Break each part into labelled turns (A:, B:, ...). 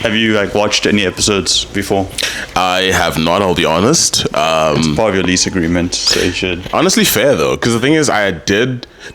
A: Have you like watched any episodes before?
B: I have not, I'll be honest.
A: It's part of your lease agreement, so you should.
B: Honestly, fair though, because the thing is,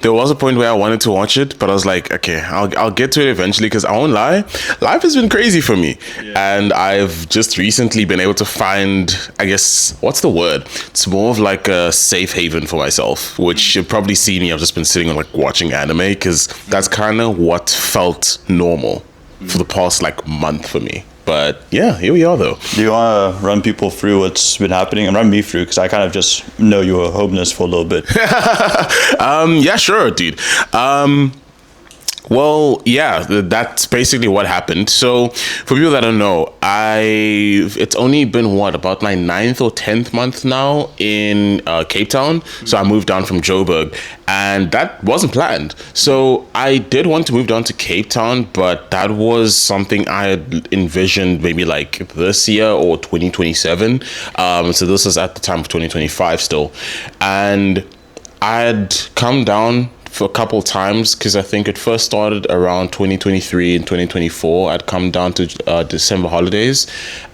B: there was a point where I wanted to watch it, but I was like, okay, I'll get to it eventually, because I won't lie, life has been crazy for me. And I've just recently been able to find, I guess, what's the word? It's more of like a safe haven for myself, which you've probably seen me. I've just been sitting and like watching anime, because that's kind of what felt normal for the past like month for me. But yeah, here we are though.
A: Do you want to run people through what's been happening and run me through, because I kind of just know you were homeless for a little bit?
B: Yeah, sure, dude. Well, yeah, that's basically what happened. So, for people that don't know, it's only been about my 9th or 10th month now in Cape Town. So I moved down from Joburg, and that wasn't planned. So I did want to move down to Cape Town, but that was something I had envisioned maybe like this year or 2027. So this was at the time of 2025 still, and I had come down for a couple times, because I think it first started around 2023 and 2024. I'd come down to December holidays,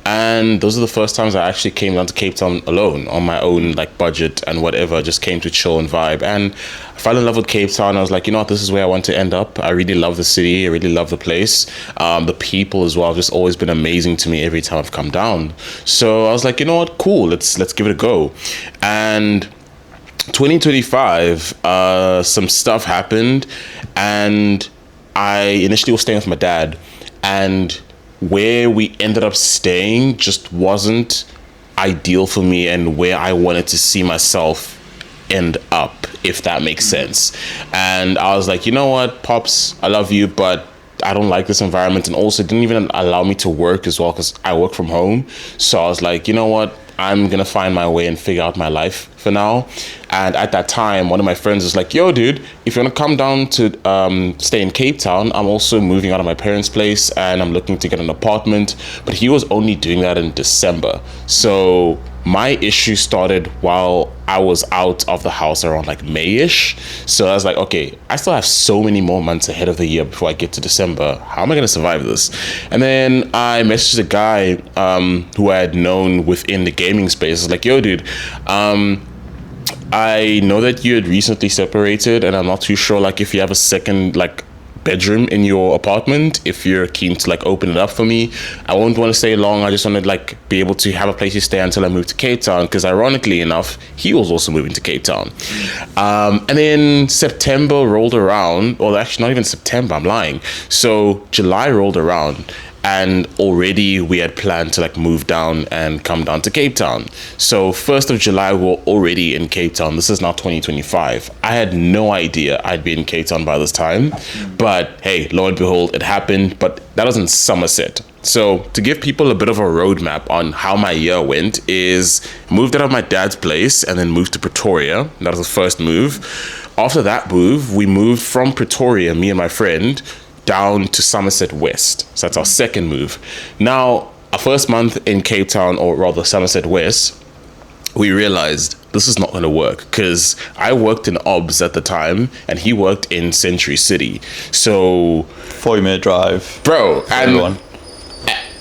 B: and those are the first times I actually came down to Cape Town alone, on my own like budget and whatever. Just came to chill and vibe, and I fell in love with Cape Town. I was like, you know what, this is where I want to end up. I really love the city, I really love the place. The people as well have just always been amazing to me every time I've come down. So I was like, you know what, cool, let's give it a go. And 2025, some stuff happened, and I initially was staying with my dad, and where we ended up staying just wasn't ideal for me and where I wanted to see myself end up, if that makes sense. And I was like, you know what, Pops, I love you, but I don't like this environment. And also, it didn't even allow me to work as well, because I work from home. So I was like, you know what, I'm gonna find my way and figure out my life for now. And at that time, one of my friends was like, yo dude, if you want to come down to stay in Cape Town, I'm also moving out of my parents' place and I'm looking to get an apartment. But he was only doing that in December. So my issue started while I was out of the house around like May-ish. So I was like, okay, I still have so many more months ahead of the year before I get to December. How am I going to survive this? And then I messaged a guy who I had known within the gaming space. I was like, yo, dude, I know that you had recently separated, and I'm not too sure like if you have a second like bedroom in your apartment, if you're keen to like open it up for me. I won't want to stay long. I just want to like be able to have a place to stay until I move to Cape Town, because ironically enough, he was also moving to Cape Town. And then September rolled around, or actually not even September, I'm lying. So July rolled around, and already we had planned to like move down and come down to Cape Town. So 1st of July, we're already in Cape Town. This is now 2025. I had no idea I'd be in Cape Town by this time, but hey, lo and behold, it happened. But that was in Somerset. So to give people a bit of a roadmap on how my year went, is moved out of my dad's place and then moved to Pretoria. That was the first move. After that move, we moved from Pretoria, me and my friend, down to Somerset West. So that's our second move. Now, our first month in Cape Town, or rather Somerset West, we realized this is not going to work, because I worked in OBS at the time and he worked in Century City. So
A: 40-minute drive,
B: bro, and
A: everyone.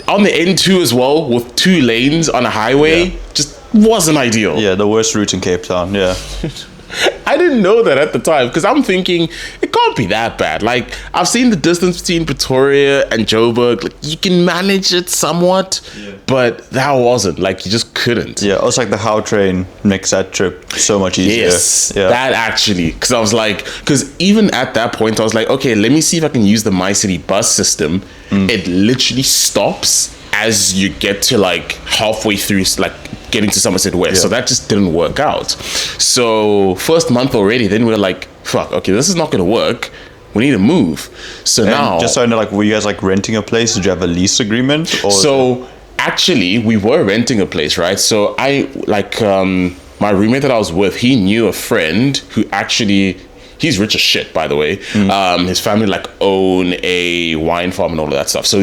B: On the N2 as well, with 2 lanes on a highway, just wasn't ideal.
A: Yeah, the worst route in Cape Town. Yeah.
B: I didn't know that at the time, because I'm thinking it can't be that bad. Like, I've seen the distance between Pretoria and Joburg. Like, you can manage it somewhat, but that wasn't. Like, you just couldn't.
A: Yeah, also like the How train makes that trip so much easier.
B: Yes,
A: yeah.
B: that actually, because I was like, because even at that point, I was like, okay, let me see if I can use the My City bus system. It literally stops as you get to like halfway through, like getting to Somerset West.
A: Yeah.
B: So that just didn't work out. So first month already, then we were like, fuck, okay, this is not going to work. We need to move. So
A: And
B: now,
A: just so I know, like, were you guys like renting a place? Did you have a lease agreement? Or
B: so actually, we were renting a place, right? So I like my roommate that I was with, he knew a friend who actually, he's rich as shit, by the way. His family like own a wine farm and all of that stuff. So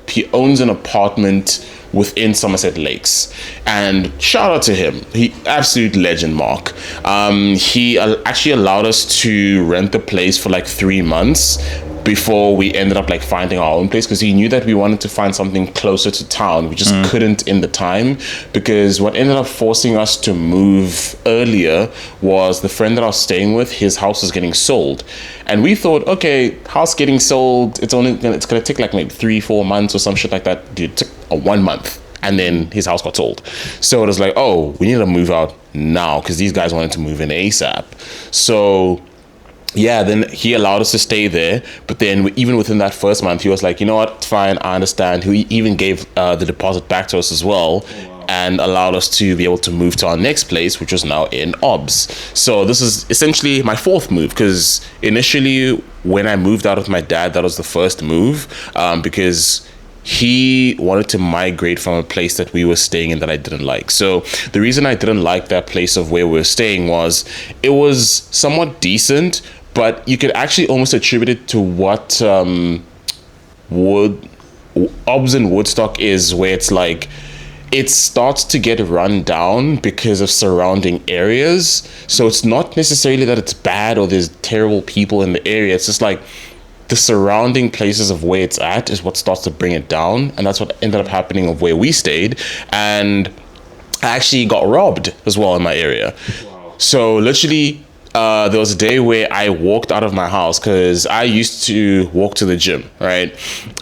B: he owns an apartment within Somerset Lakes, and shout out to him. He absolute legend, Mark. He actually allowed us to rent the place for like 3 months, before we ended up like finding our own place, because he knew that we wanted to find something closer to town. We just couldn't in the time, because what ended up forcing us to move earlier was the friend that I was staying with, his house was getting sold. And we thought, okay, house getting sold, it's gonna take like maybe 3-4 months or some shit like that. Dude, it took 1 month. And then his house got sold. So it was like, oh, we need to move out now, because these guys wanted to move in ASAP. So yeah, then he allowed us to stay there. But then even within that first month, he was like, you know what, it's fine, I understand. He even gave the deposit back to us as well. Oh, wow. And allowed us to be able to move to our next place, which was now in OBS. So this is essentially my fourth move, because initially when I moved out with my dad, that was the first move, because he wanted to migrate from a place that we were staying in that I didn't like. So the reason I didn't like that place of where we were staying was it was somewhat decent, but you could actually almost attribute it to what OBS and Woodstock is, where it's like it starts to get run down because of surrounding areas. So it's not necessarily that it's bad or there's terrible people in the area. It's just like the surrounding places of where it's at is what starts to bring it down. And that's what ended up happening of where we stayed. And I actually got robbed as well in my area. Wow. So literally, there was a day where I walked out of my house, because I used to walk to the gym, right?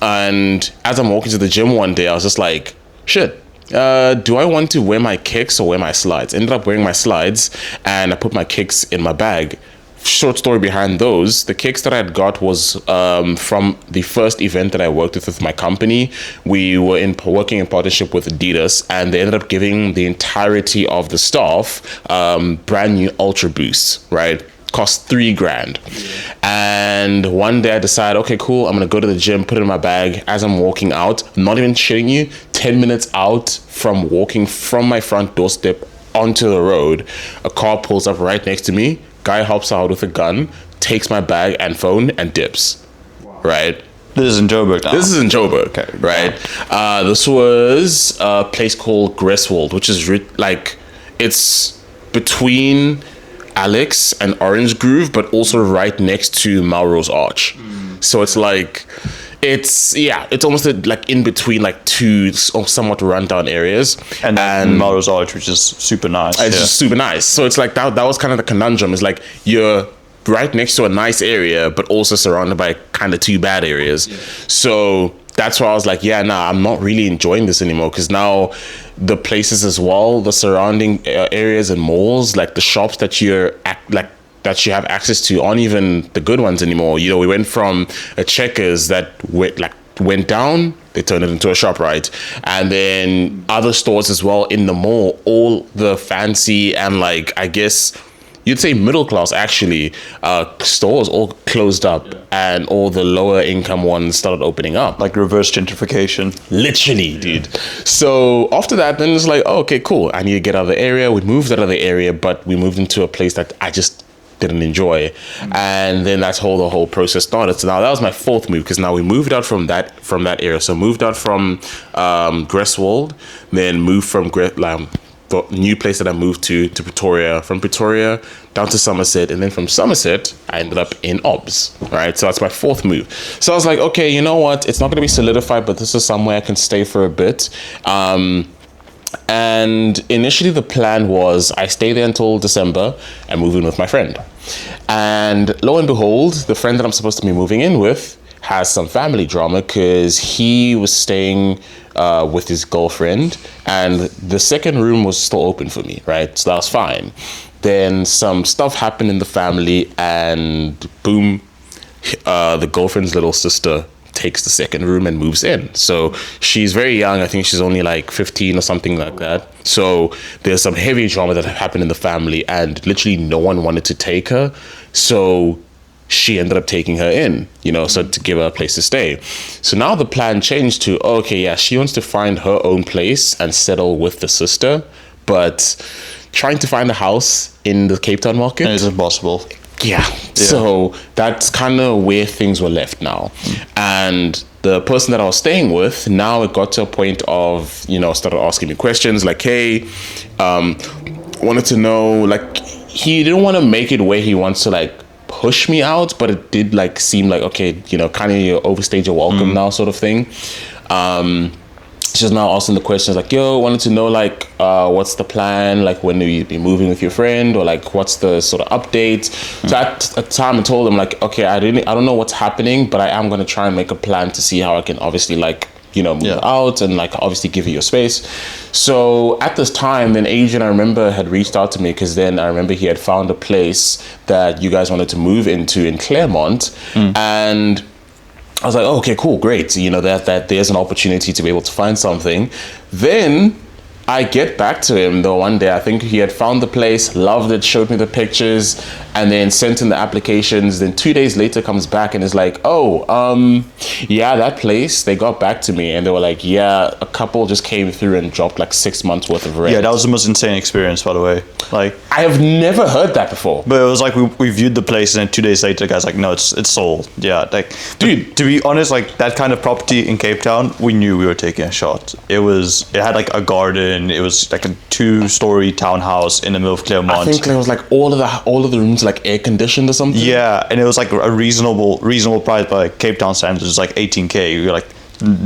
B: And as I'm walking to the gym one day, I was just like, shit, do I want to wear my kicks or wear my slides? Ended up wearing my slides, and I put my kicks in my bag. Short story behind those, the kicks that I had got was from the first event that I worked with my company. We were working in partnership with Adidas, and they ended up giving the entirety of the staff brand new Ultra Boosts, right? Cost $3,000. And one day I decided, okay, cool, I'm gonna go to the gym, put it in my bag. As I'm walking out, I'm not even shitting you, 10 minutes out from walking from my front doorstep onto the road, a car pulls up right next to me. Guy hops out with a gun, takes my bag and phone, and dips. Wow. Right?
A: This is in Joburg now.
B: This is in Joburg, okay. Right? This was a place called Greswold, which is it's between Alex and Orange Grove, but also right next to Melrose Arch. So it's like, it's almost like in between like two somewhat rundown areas, and
A: Melrose Arch, which is super nice.
B: It's just super nice. So it's like that was kind of the conundrum. It's like you're right next to a nice area, but also surrounded by kind of two bad areas. Yeah. So that's why I was like, I'm not really enjoying this anymore, because now the places as well, the surrounding areas and malls, like the shops that that you have access to aren't even the good ones anymore. You know, we went from a Checkers that went down, they turned it into a ShopRite, and then other stores as well in the mall, all the fancy and like, I guess you'd say middle class actually, stores all closed up, and all the lower income ones started opening up.
A: Like reverse gentrification. Literally,
B: dude. So after that, then it's like, oh, okay, cool, I need to get out of the area. We moved out of the area, but we moved into a place that I just didn't enjoy. And then that's how the whole process started. So now that was my fourth move, because now we moved out from that area. So moved out from Greswold, then moved from the new place that I moved to Pretoria, from Pretoria down to Somerset, and then from Somerset I ended up in OBS, right? So that's my fourth move. So I was like, okay, you know what, it's not going to be solidified, but this is somewhere I can stay for a bit. And initially the plan was I stay there until December and move in with my friend. And lo and behold, the friend that I'm supposed to be moving in with has some family drama, because he was staying with his girlfriend, and the second room was still open for me, right? So that was fine. Then some stuff happened in the family, and boom, the girlfriend's little sister takes the second room and moves in. So she's very young. I think she's only like 15 or something like that. So there's some heavy drama that happened in the family, and literally no one wanted to take her. So she ended up taking her in, so to give her a place to stay. So now the plan changed to, she wants to find her own place and settle with the sister, but trying to find a house in the Cape Town market
A: is impossible.
B: Yeah. So that's kind of where things were left now. And the person that I was staying with, now it got to a point of, started asking me questions like, hey, wanted to know, like, he didn't want to make it where he wants to like push me out, but it did like seem like, okay, you know, kind of you overstayed your welcome now, sort of thing. She's now asking the questions like, yo, wanted to know like what's the plan, like when will you be moving with your friend, or like what's the sort of update. So at the time I told them like, okay, I don't know what's happening, but I am going to try and make a plan to see how I can obviously like, you know, move out and like obviously give you your space. So at this time, then Adrian, I remember, had reached out to me, because then I remember he had found a place that you guys wanted to move into in Claremont. And I was like, oh, okay, cool, great. You know, that there's an opportunity to be able to find something. Then I get back to him though one day. I think he had found the place, loved it, showed me the pictures, and then sent in the applications. Then 2 days later comes back and is like, oh, yeah, that place, they got back to me and they were like, yeah, a couple just came through and dropped like 6 months worth of rent.
A: Yeah, that was the most insane experience, by the way. Like,
B: I have never heard that before.
A: But it was like we viewed the place, and then 2 days later, the guy's like, no, it's sold. Yeah, like, dude, to be honest, like that kind of property in Cape Town, we knew we were taking a shot. It had like a garden. It was like a 2-story townhouse in the middle of Claremont.
B: I think it was like all of the rooms like air conditioned or something.
A: Yeah, and it was like a reasonable price by like Cape Town standards. It was like 18K. You're like,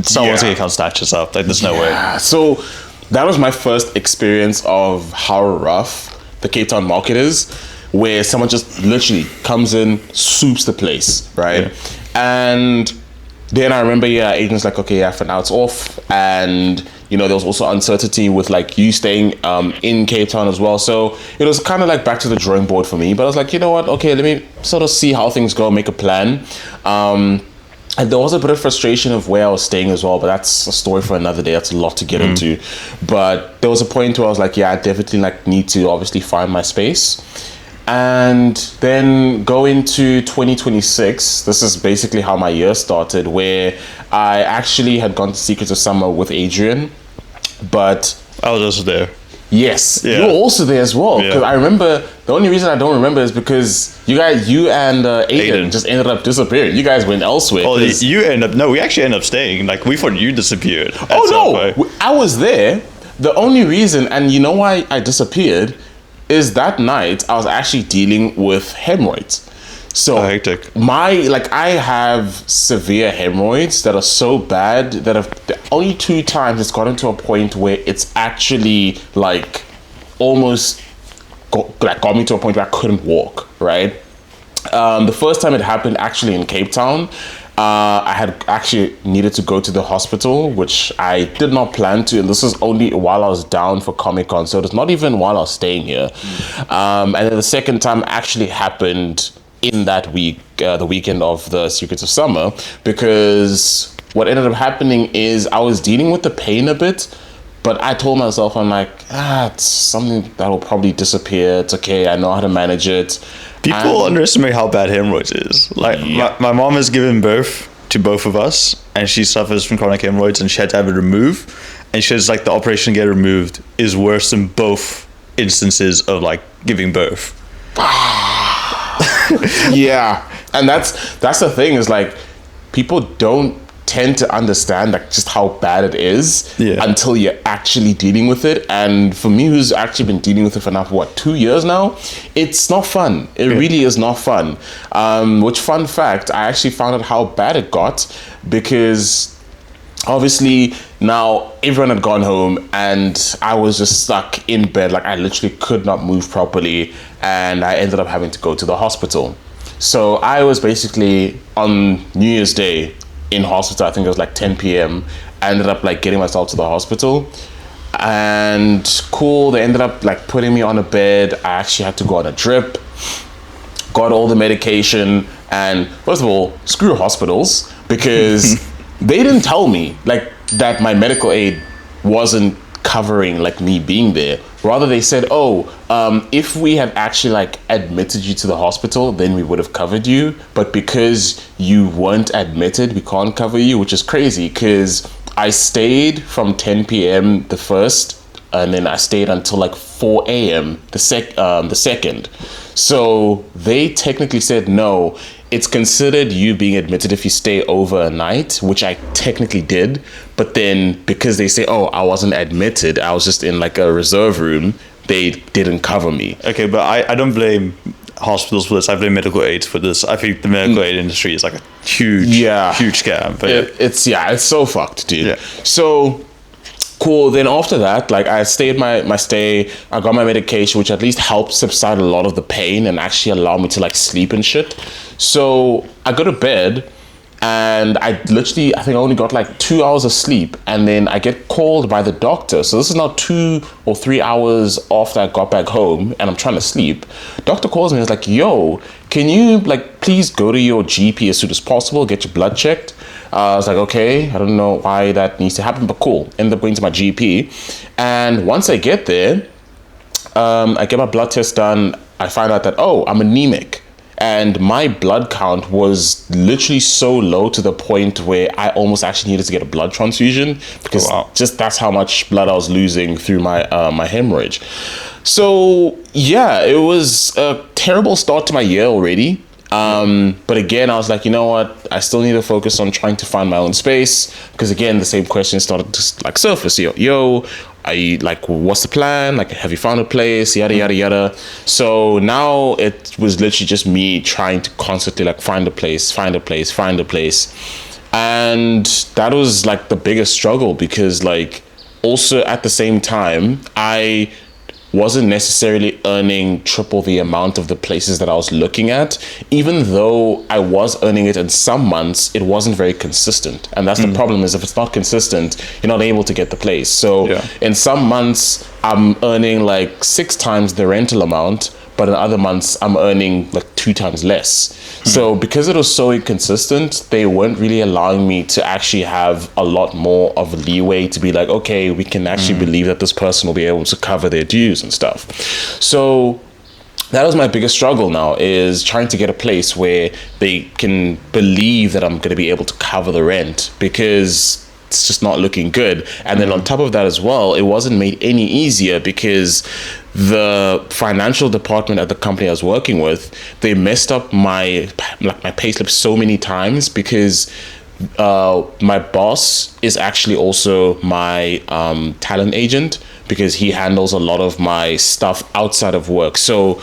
A: someone's gonna come snatch us up. Like, there's no way.
B: So that was my first experience of how rough the Cape Town market is, where someone just literally comes in, swoops the place, right?
A: Yeah.
B: And then I remember, agents like, okay, for now it's off. And, you know, there was also uncertainty with like you staying in Cape Town as well. So it was kind of like back to the drawing board for me. But I was like, you know what? Okay, let me sort of see how things go, make a plan. And there was a bit of frustration of where I was staying as well, but that's a story for another day. That's a lot to get into. But there was a point where I was like, yeah, I definitely like need to obviously find my space. And then go into 2026. This is basically how my year started, where I actually had gone to Secrets of Summer with Adrian, but
A: I was also there.
B: Yes,
A: Yeah.
B: you were also there as well. Because I remember, the only reason I don't remember is because you and Aiden just ended up disappearing. You guys went elsewhere.
A: Oh, we actually ended up staying. Like, we thought you disappeared.
B: Oh, no, I was there. The only reason, and you know why I disappeared, is that night I was actually dealing with hemorrhoids. So
A: hectic.
B: I have severe hemorrhoids that are so bad that the only 2 times it's gotten to a point where it's actually like almost got me to a point where I couldn't walk, right? The first time it happened actually in Cape Town, I had actually needed to go to the hospital, which I did not plan to, and this was only while I was down for Comic-Con, so it's not even while I was staying here. And then the second time actually happened in that week, the weekend of the Secrets of Summer, because what ended up happening is I was dealing with the pain a bit, but I told myself, I'm like, it's something that will probably disappear. It's okay. I know how to manage it.
A: People underestimate how bad hemorrhoids is. Like, my mom has given birth to both of us, and she suffers from chronic hemorrhoids, and she had to have it removed. And she says, like, the operation to get it removed is worse than both instances of, like, giving birth.
B: Yeah. And that's the thing, is like, people don't tend to understand like just how bad it is until you're actually dealing with it. And for me, who's actually been dealing with it for now, 2 years now, it's not fun. It really is not fun. Which, fun fact, I actually found out how bad it got, because obviously now everyone had gone home and I was just stuck in bed. Like, I literally could not move properly, and I ended up having to go to the hospital. So I was basically on New Year's Day in hospital. I think it was like 10 p.m. I ended up like getting myself to the hospital, and they ended up like putting me on a bed. I actually had to go on a drip, got all the medication. And first of all, screw hospitals, because they didn't tell me like that my medical aid wasn't covering like me being there. Rather, they said, if we had actually like admitted you to the hospital, then we would have covered you. But because you weren't admitted, we can't cover you, which is crazy, because I stayed from 10 p.m. the first, and then I stayed until like 4 a.m. the second. So they technically said, no, it's considered you being admitted if you stay over a night, which I technically did. But then because they say, I wasn't admitted, I was just in like a reserve room, they didn't cover me.
A: Okay, but I don't blame hospitals for this. I blame medical aid for this. I think the medical aid industry is like a huge scam. But
B: it's so fucked, dude.
A: Yeah.
B: So cool. Then after that, like I stayed my stay. I got my medication, which at least helped subside a lot of the pain and actually allow me to like sleep and shit. So I go to bed. And I think I only got like 2 hours of sleep, and then I get called by the doctor. So this is now 2 or 3 hours after I got back home, and I'm trying to sleep. Doctor calls me and is like, "Yo, can you like please go to your GP as soon as possible, get your blood checked?" I was like, "Okay, I don't know why that needs to happen, but cool." End up going to my GP, and once I get there, I get my blood test done. I find out that I'm anemic. And my blood count was literally so low to the point where I almost actually needed to get a blood transfusion because just that's how much blood I was losing through my my hemorrhage. So yeah, it was a terrible start to my year already. But again, I was like, you know what? I still need to focus on trying to find my own space because again, the same questions started to like surface. Yo, are you like, what's the plan? Like, have you found a place? Yada, yada, yada. So now it was literally just me trying to constantly like find a place. And that was like the biggest struggle because like also at the same time, I wasn't necessarily earning triple the amount of the places that I was looking at. Even though I was earning it in some months, it wasn't very consistent. And that's the problem is if it's not consistent, you're not able to get the place. So in some months, I'm earning like 6 times the rental amount, but in other months, I'm earning like 2 times less. So because it was so inconsistent, they weren't really allowing me to actually have a lot more of leeway to be like, okay, we can actually believe that this person will be able to cover their dues and stuff. So that was my biggest struggle now, is trying to get a place where they can believe that I'm going to be able to cover the rent, because it's just not looking good. And then on top of that as well, it wasn't made any easier because the financial department at the company I was working with, they messed up my payslip so many times because my boss is actually also my talent agent, because he handles a lot of my stuff outside of work. So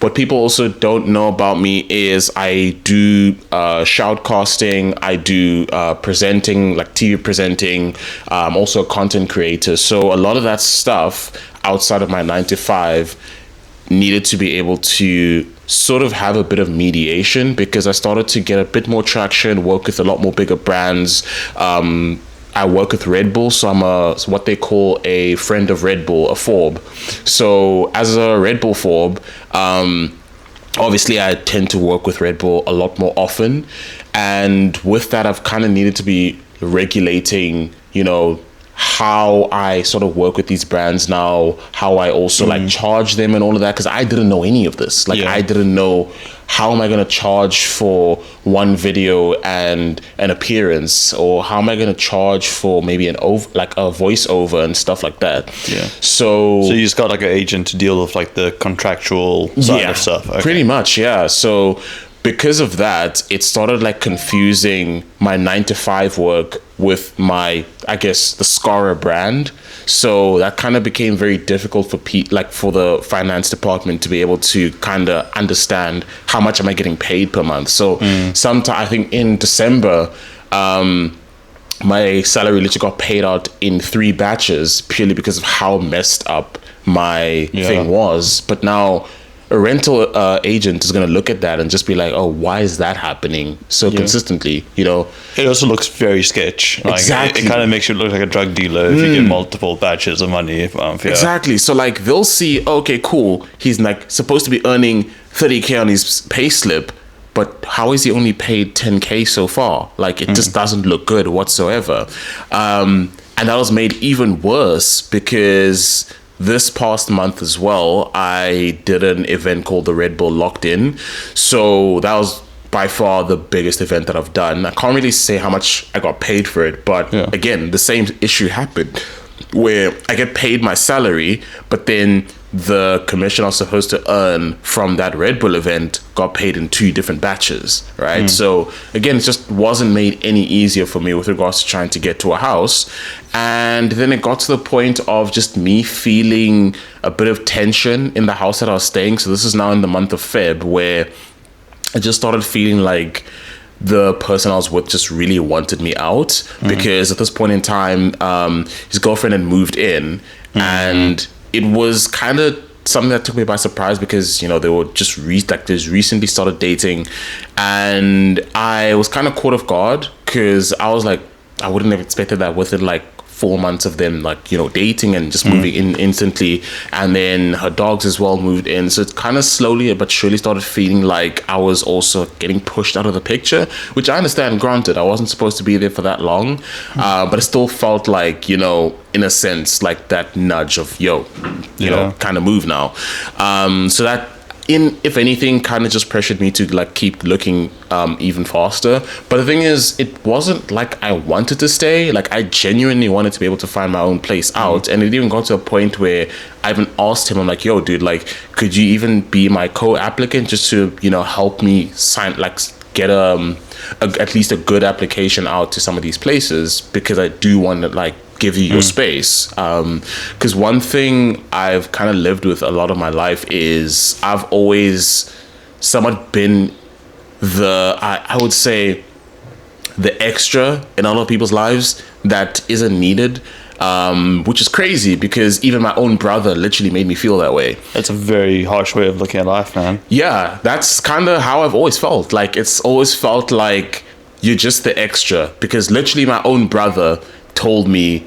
B: what people also don't know about me is I do shoutcasting, I do presenting, like TV presenting. I'm also a content creator. So a lot of that stuff outside of my 9 to 5 needed to be able to sort of have a bit of mediation, because I started to get a bit more traction, work with a lot more bigger brands. I work with Red Bull, so I'm what they call a friend of Red Bull, a FORB. So as a Red Bull FORB, obviously I tend to work with Red Bull a lot more often. And with that, I've kind of needed to be regulating, how I sort of work with these brands now, how I also like charge them and all of that, because I didn't know any of this. I didn't know how am I going to charge for one video and an appearance, or how am I going to charge for maybe a voiceover and stuff like that. So
A: you just got like an agent to deal with like the contractual side of stuff. Okay.
B: Pretty much, yeah. So because of that, it started like confusing my 9 to 5 work with my, I guess, the Scara brand. So that kind of became very difficult for for the finance department to be able to kind of understand how much am I getting paid per month. So sometime, I think in December, my salary literally got paid out in 3 batches purely because of how messed up my thing was. But now a rental agent is going to look at that and just be like, oh, why is that happening so consistently? It
A: also looks very sketch.
B: Exactly.
A: It kind of makes you look like a drug dealer if you get multiple batches of money.
B: Exactly. So like they'll see, okay, cool, he's like supposed to be earning 30K on his pay slip, but how is he only paid 10K so far? Like it just doesn't look good whatsoever. And that was made even worse because this past month as well, I did an event called the Red Bull Locked In. So that was by far the biggest event that I've done. I can't really say how much I got paid for it, but again, the same issue happened where I get paid my salary, but then the commission I was supposed to earn from that Red Bull event got paid in 2 different batches, right? So again, it just wasn't made any easier for me with regards to trying to get to a house. And then it got to the point of just me feeling a bit of tension in the house that I was staying. So this is now in the month of Feb, where I just started feeling like the person I was with just really wanted me out, because at this point in time, his girlfriend had moved in, and it was kind of something that took me by surprise, because they were just recently started dating, and I was kind of caught off guard, because I was like, I wouldn't have expected that within like 4 months of them dating and just moving in instantly, and then her dogs as well moved in. So it kind of slowly but surely started feeling like I was also getting pushed out of the picture, which I understand. Granted, I wasn't supposed to be there for that long, but it still felt like, in a sense, like that nudge of kind of move now. So that, if anything, kind of just pressured me to like keep looking even faster. But the thing is, it wasn't like I wanted to stay. Like, I genuinely wanted to be able to find my own place out. And it even got to a point where I even asked him, I'm like, yo, dude, like, could you even be my co-applicant just to help me sign, like, get at least a good application out to some of these places, because I do want to like give you your space. Because one thing I've kind of lived with a lot of my life is I've always somewhat been I would say the extra in a lot of people's lives that isn't needed, which is crazy, because even my own brother literally made me feel that way.
A: That's a very harsh way of looking at life, man.
B: Yeah, that's kind of how I've always felt. Like, it's always felt like you're just the extra, because literally my own brother told me,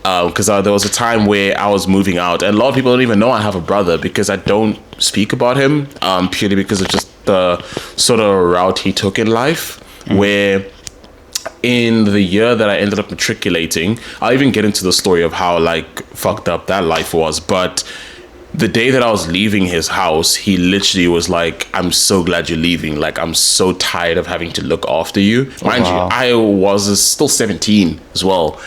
B: because there was a time where I was moving out, and a lot of people don't even know I have a brother, because I don't speak about him, purely because of just the sort of route he took in life, where in the year that I ended up matriculating, I'll even get into the story of how like fucked up that life was, but the day that I was leaving his house, he literally was like, I'm so glad you're leaving. Like, I'm so tired of having to look after you. Mind you, I was still 17 as well.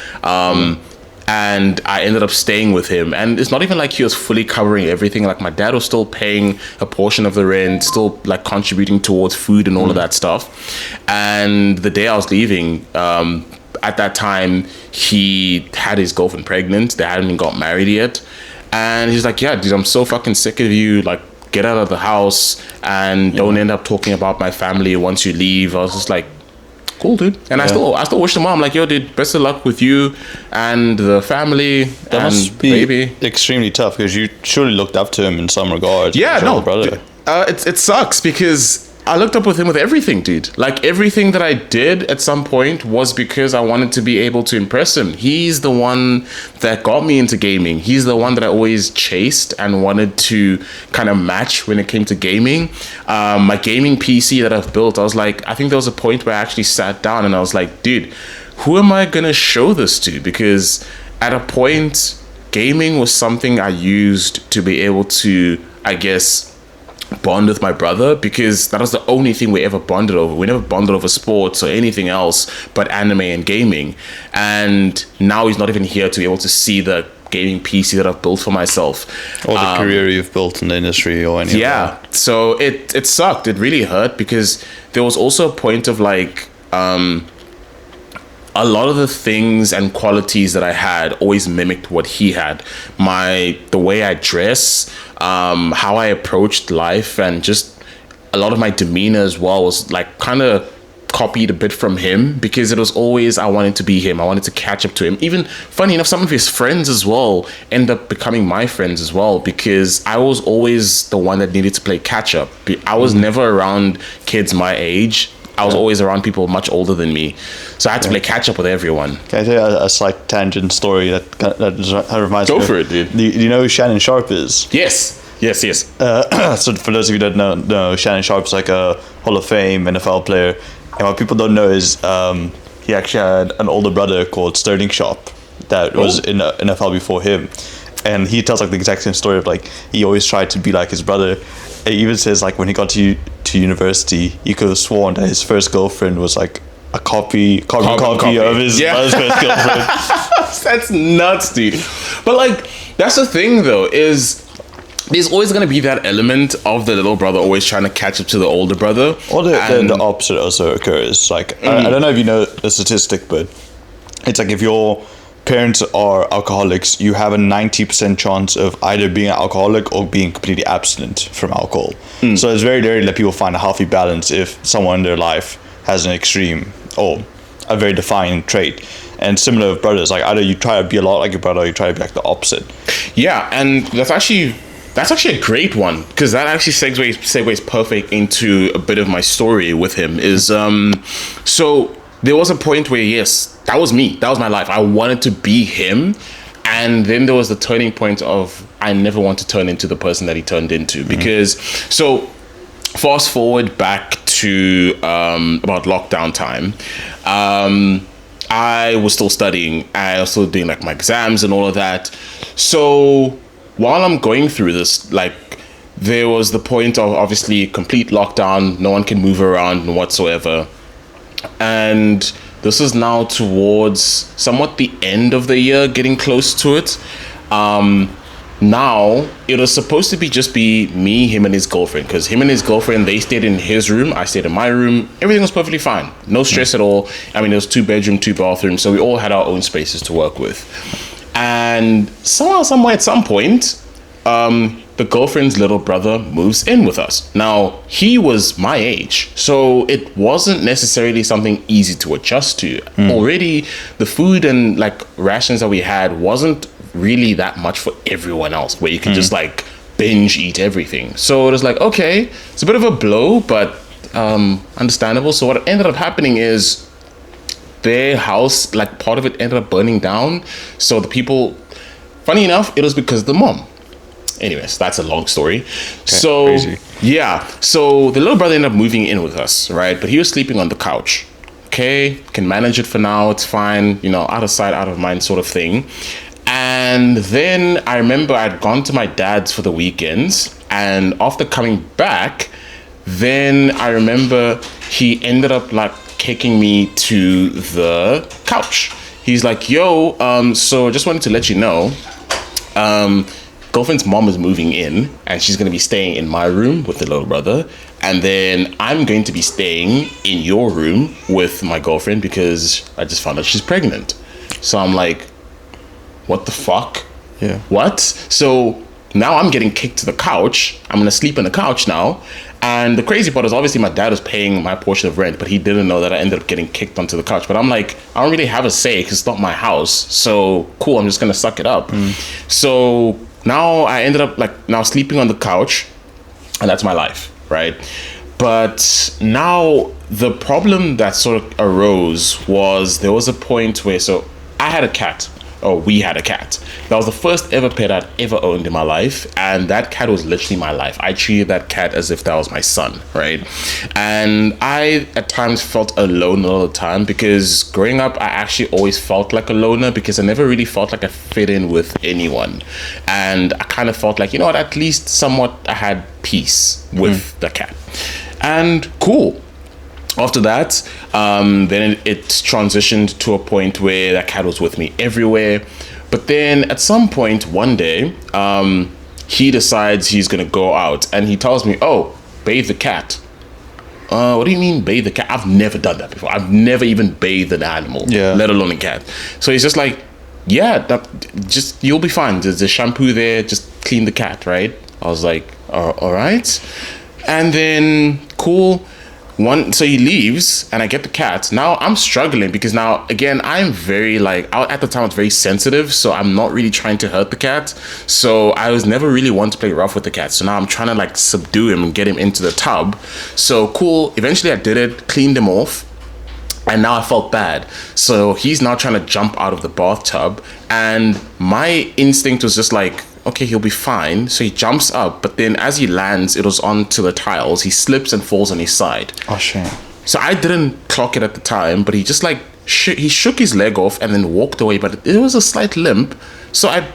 B: And I ended up staying with him. And it's not even like he was fully covering everything. Like, my dad was still paying a portion of the rent, still like contributing towards food and all of that stuff. And the day I was leaving, at that time, he had his girlfriend pregnant. They hadn't even got married yet. And he's like, yeah, dude, I'm so fucking sick of you. Like, get out of the house and don't end up talking about my family once you leave. I was just like, cool, dude. And I still wish the mom, like, yo, dude, best of luck with you and the family.
A: That must be baby. Extremely tough, because you surely looked up to him in some regards.
B: Yeah, no, brother. It sucks, because I looked up with him with everything, dude. Like, everything that I did at some point was because I wanted to be able to impress him. He's the one that got me into gaming. He's the one that I always chased and wanted to kind of match when it came to gaming. My gaming PC that I've built, I was like, I think there was a point where I actually sat down and I was like, dude, who am I going to show this to? Because at a point, gaming was something I used to be able to, I guess, bond with my brother, because that was the only thing we ever bonded over. We never bonded over sports or anything else but anime and gaming. And now he's not even here to be able to see the gaming PC that I've built for myself,
A: or the career you've built in the industry or anything.
B: Yeah, so it sucked. It really hurt, because there was also a point of like a lot of the things and qualities that I had always mimicked what he had. The way I dress, how I approached life, and just a lot of my demeanor as well was like kind of copied a bit from him, because it was always, I wanted to be him. I wanted to catch up to him. Even funny enough, some of his friends as well end up becoming my friends as well, because I was always the one that needed to play catch up. I was never around kids my age. I was always around people much older than me. So I had to play catch up with everyone. Can
A: I tell you a slight tangent story that reminds me?
B: Go for it, dude.
A: Do you know who Shannon Sharp is?
B: Yes.
A: So for those of you that don't know, Shannon Sharp's like a Hall of Fame NFL player. And what people don't know is he actually had an older brother called Sterling Sharp that was in the NFL before him. And he tells like the exact same story of like, he always tried to be like his brother. He even says like when he got to university, he could have sworn that his first girlfriend was like a copy of his brother's first girlfriend.
B: That's nuts, dude. But like, that's the thing though, is there's always going to be that element of the little brother always trying to catch up to the older brother.
A: Or the opposite also occurs. Like, I don't know if you know the statistic, but it's like if your parents are alcoholics, you have a 90% chance of either being an alcoholic or being completely abstinent from alcohol. So it's very rare that people find a healthy balance if someone in their life has an extreme or a very defining trait. And similar with brothers, like either you try to be a lot like your brother or you try to be like the opposite.
B: Yeah, and that's actually a great one, because that actually segues perfect into a bit of my story with him. Is so there was a point where, yes, that was me, that was my life, I wanted to be him, and then there was the turning point of I never want to turn into the person that he turned into. Because so fast forward back to about lockdown time, I was still studying, I was still doing like my exams and all of that. So while I'm going through this, like, there was the point of obviously complete lockdown, no one can move around whatsoever. And this is now towards somewhat the end of the year, getting close to it. Now it was supposed to be me, him and his girlfriend, because him and his girlfriend, they stayed in his room, I stayed in my room. Everything was perfectly fine, no stress at all. I mean, it was 2 bedroom, 2 bathrooms, so we all had our own spaces to work with. And somehow, somewhere, at some point, the girlfriend's little brother moves in with us. Now, he was my age, so it wasn't necessarily something easy to adjust to. Already, the food and like rations that we had wasn't really that much for everyone else, where you can just like binge eat everything. So it was like, okay, it's a bit of a blow, but understandable. So what ended up happening is their house, like part of it ended up burning down. So the people, funny enough, it was because of the mom. Anyways, that's a long story. Okay, so crazy. Yeah, so the little brother ended up moving in with us, right? But he was sleeping on the couch. Okay, can manage it for now, it's fine, you know, out of sight, out of mind sort of thing. And then I remember I'd gone to my dad's for the weekends, and after coming back, then I remember he ended up like kicking me to the couch. He's like, yo, so just wanted to let you know, girlfriend's mom is moving in and she's going to be staying in my room with the little brother, and then I'm going to be staying in your room with my girlfriend because I just found out she's pregnant. So I'm like, what the fuck?
A: Yeah.
B: What? So now I'm getting kicked to the couch. I'm going to sleep on the couch now. And the crazy part is obviously my dad was paying my portion of rent, but he didn't know that I ended up getting kicked onto the couch. But I'm like, I don't really have a say because it's not my house. So cool, I'm just going to suck it up. So now I ended up like now sleeping on the couch, and that's my life, right? But now the problem that sort of arose was there was a point where, so I had a cat. Or we had a cat. That was the first ever pet I'd ever owned in my life, and that cat was literally my life. I treated that cat as if that was my son, right? And I at times felt alone all the time, because growing up I actually always felt like a loner, because I never really felt like I fit in with anyone. And I kind of felt like, you know what, at least somewhat I had peace with the cat. And cool. After that, then it transitioned to a point where that cat was with me everywhere. But then at some point one day, he decides he's going to go out, and he tells me, oh, bathe the cat. What do you mean bathe the cat? I've never done that before. I've never even bathed an animal, let alone a cat. So he's just like, yeah, just you'll be fine. There's a shampoo there. Just clean the cat, right? I was like, all right. And then cool. So he leaves and I get the cat. Now I'm struggling because now, again, I'm very like, at the time I was very sensitive. So I'm not really trying to hurt the cat. So I was never really one to play rough with the cat. So now I'm trying to like subdue him and get him into the tub. So cool. Eventually I did it, cleaned him off. And now I felt bad. So he's now trying to jump out of the bathtub. And my instinct was just like, okay, he'll be fine. So he jumps up, but then as he lands, it was onto the tiles. He slips and falls on his side.
A: Oh, shame.
B: So I didn't clock it at the time, but he just like, he shook his leg off and then walked away, but it was a slight limp. So I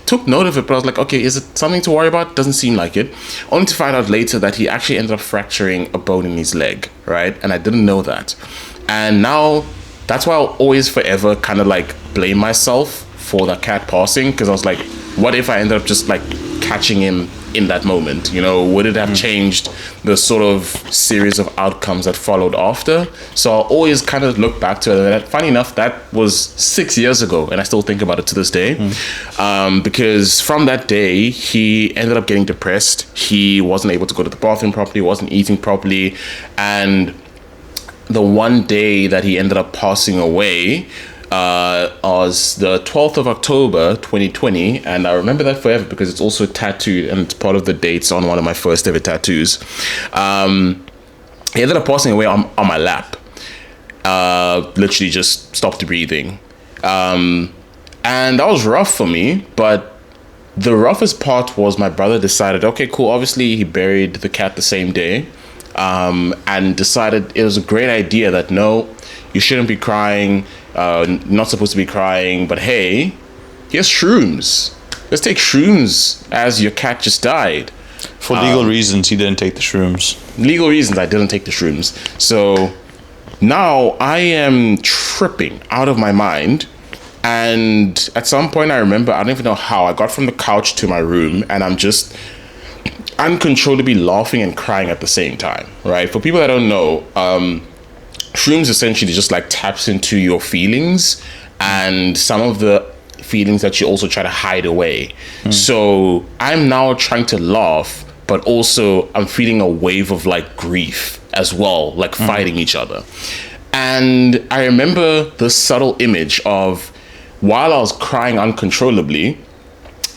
B: took note of it, but I was like, okay, is it something to worry about? Doesn't seem like it. Only to find out later that he actually ended up fracturing a bone in his leg, right? And I didn't know that. And now that's why I'll always forever kind of like blame myself for the cat passing, because I was like, what if I ended up just like catching him in that moment? You know, would it have changed the sort of series of outcomes that followed after? So I'll always kind of look back to it. And funny enough, that was 6 years ago, and I still think about it to this day. Because from that day, he ended up getting depressed. He wasn't able to go to the bathroom properly, wasn't eating properly, and the one day that he ended up passing away was the 12th of October 2020, and I remember that forever because it's also tattooed and it's part of the dates on one of my first ever tattoos. He ended up passing away on my lap. Literally just stopped breathing. And that was rough for me, but the roughest part was my brother decided, okay, cool, obviously he buried the cat the same day, and decided it was a great idea that no, you shouldn't be crying, not supposed to be crying, but hey, here's shrooms. Let's take shrooms as your cat just died.
A: For legal reasons, he didn't take the shrooms.
B: Legal reasons, I didn't take the shrooms. So now I am tripping out of my mind. And at some point, I remember, I don't even know how, I got from the couch to my room and I'm just uncontrollably laughing and crying at the same time, right? For people that don't know, shrooms essentially just like taps into your feelings and some of the feelings that you also try to hide away. So I'm now trying to laugh, but also I'm feeling a wave of like grief as well, like fighting each other. And I remember the subtle image of, while I was crying uncontrollably,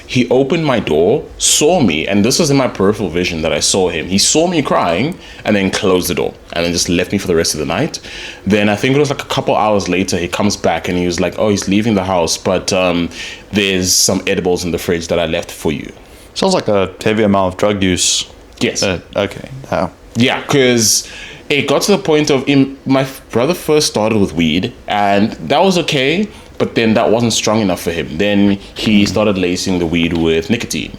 B: he opened my door, saw me, and this was in my peripheral vision that I saw him. He saw me crying and then closed the door and then just left me for the rest of the night. Then I think it was like a couple hours later, he comes back and he was like, oh, he's leaving the house, but there's some edibles in the fridge that I left for you.
A: Sounds like a heavy amount of drug use.
B: Yes.
A: Okay. How?
B: Yeah, because it got to the point of, my brother first started with weed and that was okay. But then that wasn't strong enough for him. Then he started lacing the weed with nicotine.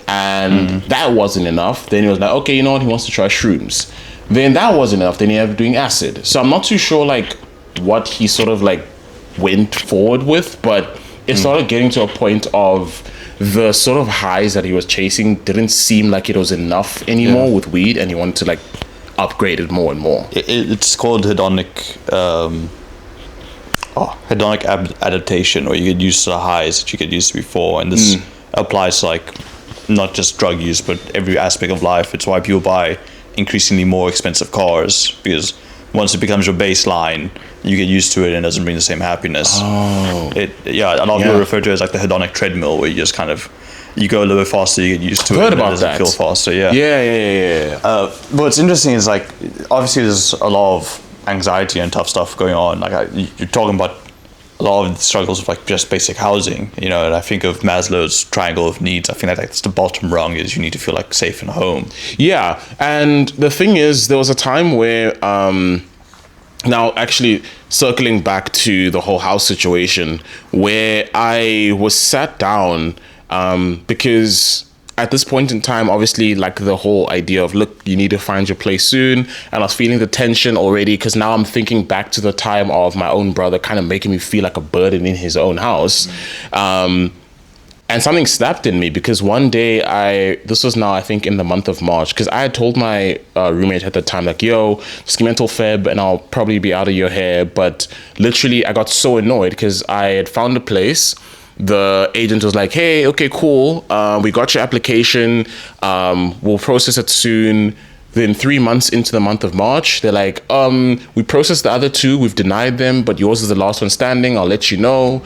B: And that wasn't enough. Then he was like, okay, you know what? He wants to try shrooms. Then that wasn't enough. Then he ended up doing acid. So I'm not too sure like what he sort of like went forward with. But it started getting to a point of the sort of highs that he was chasing didn't seem like it was enough anymore with weed. And he wanted to like upgrade it more and more.
A: It's called hedonic... hedonic adaptation, or you get used to the highs that you get used to before, and this applies to like not just drug use but every aspect of life. It's why people buy increasingly more expensive cars, because once it becomes your baseline, you get used to it and it doesn't bring the same happiness. A lot of people refer to it as like the hedonic treadmill, where you just kind of you go a little bit faster, you get used to it, and it doesn't feel faster. But what's interesting is like obviously there's a lot of anxiety and tough stuff going on. Like you're talking about a lot of the struggles of like just basic housing, you know, and I think of Maslow's triangle of needs. I think that that's the bottom rung is you need to feel like safe in a home. Yeah. And the thing is, there was a time where now actually circling back to the whole house situation, where I was sat down because at this point in time, obviously, like the whole idea of, look, you need to find your place soon. And I was feeling the tension already, because now I'm thinking back to the time of my own brother kind of making me feel like a burden in his own house. And something snapped in me, because one day this was now, I think, in the month of March, because I had told my roommate at the time, like, yo, just give me until Feb and I'll probably be out of your hair. But literally, I got so annoyed because I had found a place. The agent was like, hey, okay, cool. We got your application. We'll process it soon. Then 3 months into the month of March, they're like, we processed the other two. We've denied them, but yours is the last one standing. I'll let you know.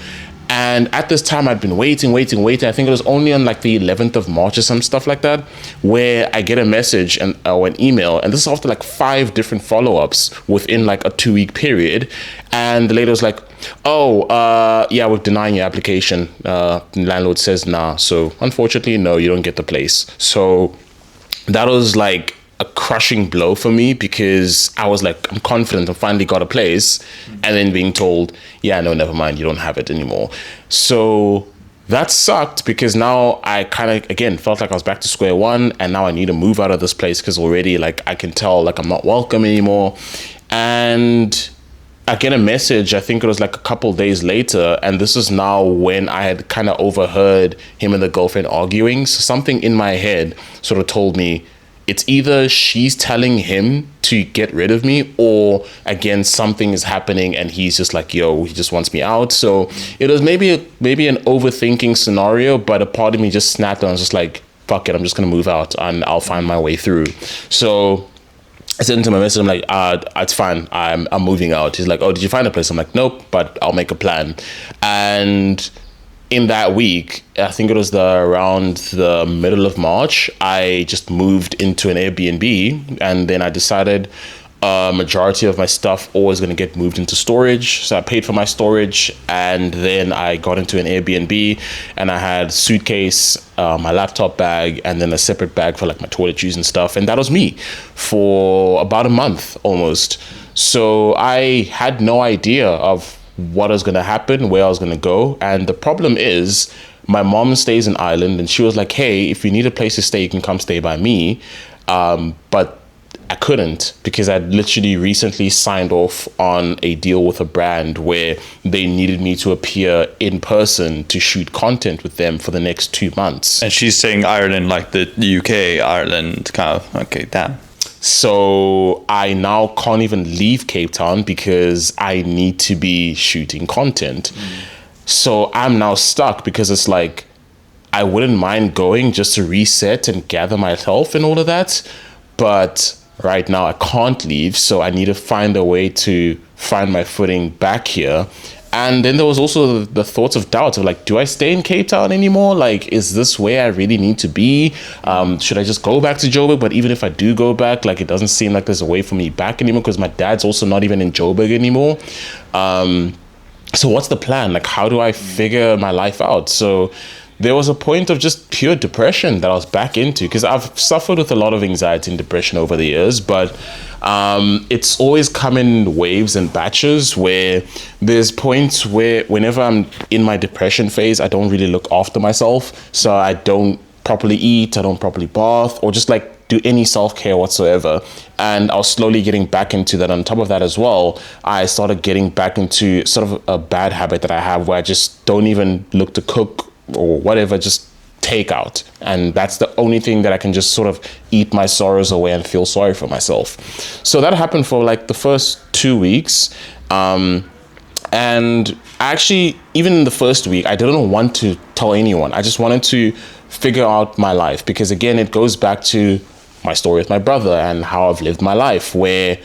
A: And at this time, I'd been waiting. I think it was only on like the 11th of March or some stuff like that, where I get a message or an email. And this is after like 5 different follow-ups within like a 2-week period. And the lady was like, we're denying your application. The landlord says, nah. So unfortunately, no, you don't get the place. So that was like a crushing blow for me, because I was like, I'm confident I finally got a place, and then being told, yeah, no, never mind, you don't have it anymore. So that sucked, because now I kind of again felt like I was back to square one, and now I need to move out of this place, because already like I can tell like I'm not welcome anymore. And
B: I get a message, I think it was like a couple days later, and this is now when I had kind of overheard him and the girlfriend arguing. So something in my head sort of told me it's either she's telling him to get rid of me, or again, something is happening and he's just like, yo, he just wants me out. So it was maybe an overthinking scenario, but a part of me just snapped and I was just like, fuck it, I'm just gonna move out and I'll find my way through. So I sent him to my message. I'm like, it's fine. I'm moving out. He's like, oh, did you find a place? I'm like, nope, but I'll make a plan. And in that week, I think it was around the middle of March, I just moved into an Airbnb, and then I decided majority of my stuff always going to get moved into storage. So I paid for my storage, and then I got into an Airbnb, and I had suitcase, my laptop bag, and then a separate bag for like my toiletries and stuff. And that was me for about a month almost. So I had no idea of what was going to happen, where I was going to go. And the problem is, my mom stays in Ireland, and she was like, hey, if you need a place to stay, you can come stay by me. But I couldn't, because I'd literally recently signed off on a deal with a brand where they needed me to appear in person to shoot content with them for the next 2 months.
A: And she's saying Ireland, like the UK, Ireland, kind of, okay, damn.
B: So I now can't even leave Cape Town because I need to be shooting content. So I'm now stuck, because it's like, I wouldn't mind going just to reset and gather myself and all of that. But right now I can't leave. So I need to find a way to find my footing back here. And then there was also the thoughts of doubt of like, do I stay in Cape Town anymore? Like, is this where I really need to be? Should I just go back to Joburg? But even if I do go back, like, it doesn't seem like there's a way for me back anymore, because my dad's also not even in Joburg anymore. So what's the plan? Like, how do I figure my life out? So there was a point of just pure depression that I was back into, because I've suffered with a lot of anxiety and depression over the years, but it's always come in waves and batches, where there's points where whenever I'm in my depression phase, I don't really look after myself. So I don't properly eat, I don't properly bath, or just like do any self-care whatsoever. And I was slowly getting back into that. On top of that as well, I started getting back into sort of a bad habit that I have, where I just don't even look to cook or whatever, just take out. And that's the only thing that I can just sort of eat my sorrows away and feel sorry for myself. So that happened for like the first 2 weeks. And actually, even in the first week, I didn't want to tell anyone. I just wanted to figure out my life, because again, it goes back to my story with my brother and how I've lived my life, where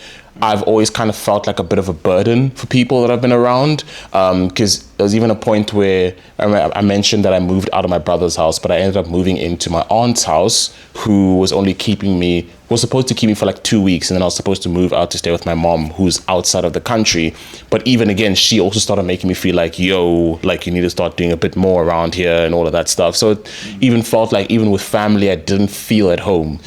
B: I've always kind of felt like a bit of a burden for people that I've been around. Because there was even a point where I mentioned that I moved out of my brother's house, but I ended up moving into my aunt's house, who was supposed to keep me for like 2 weeks. And then I was supposed to move out to stay with my mom, who's outside of the country. But even again, she also started making me feel like, yo, like you need to start doing a bit more around here and all of that stuff. So it even felt like, even with family, I didn't feel at home.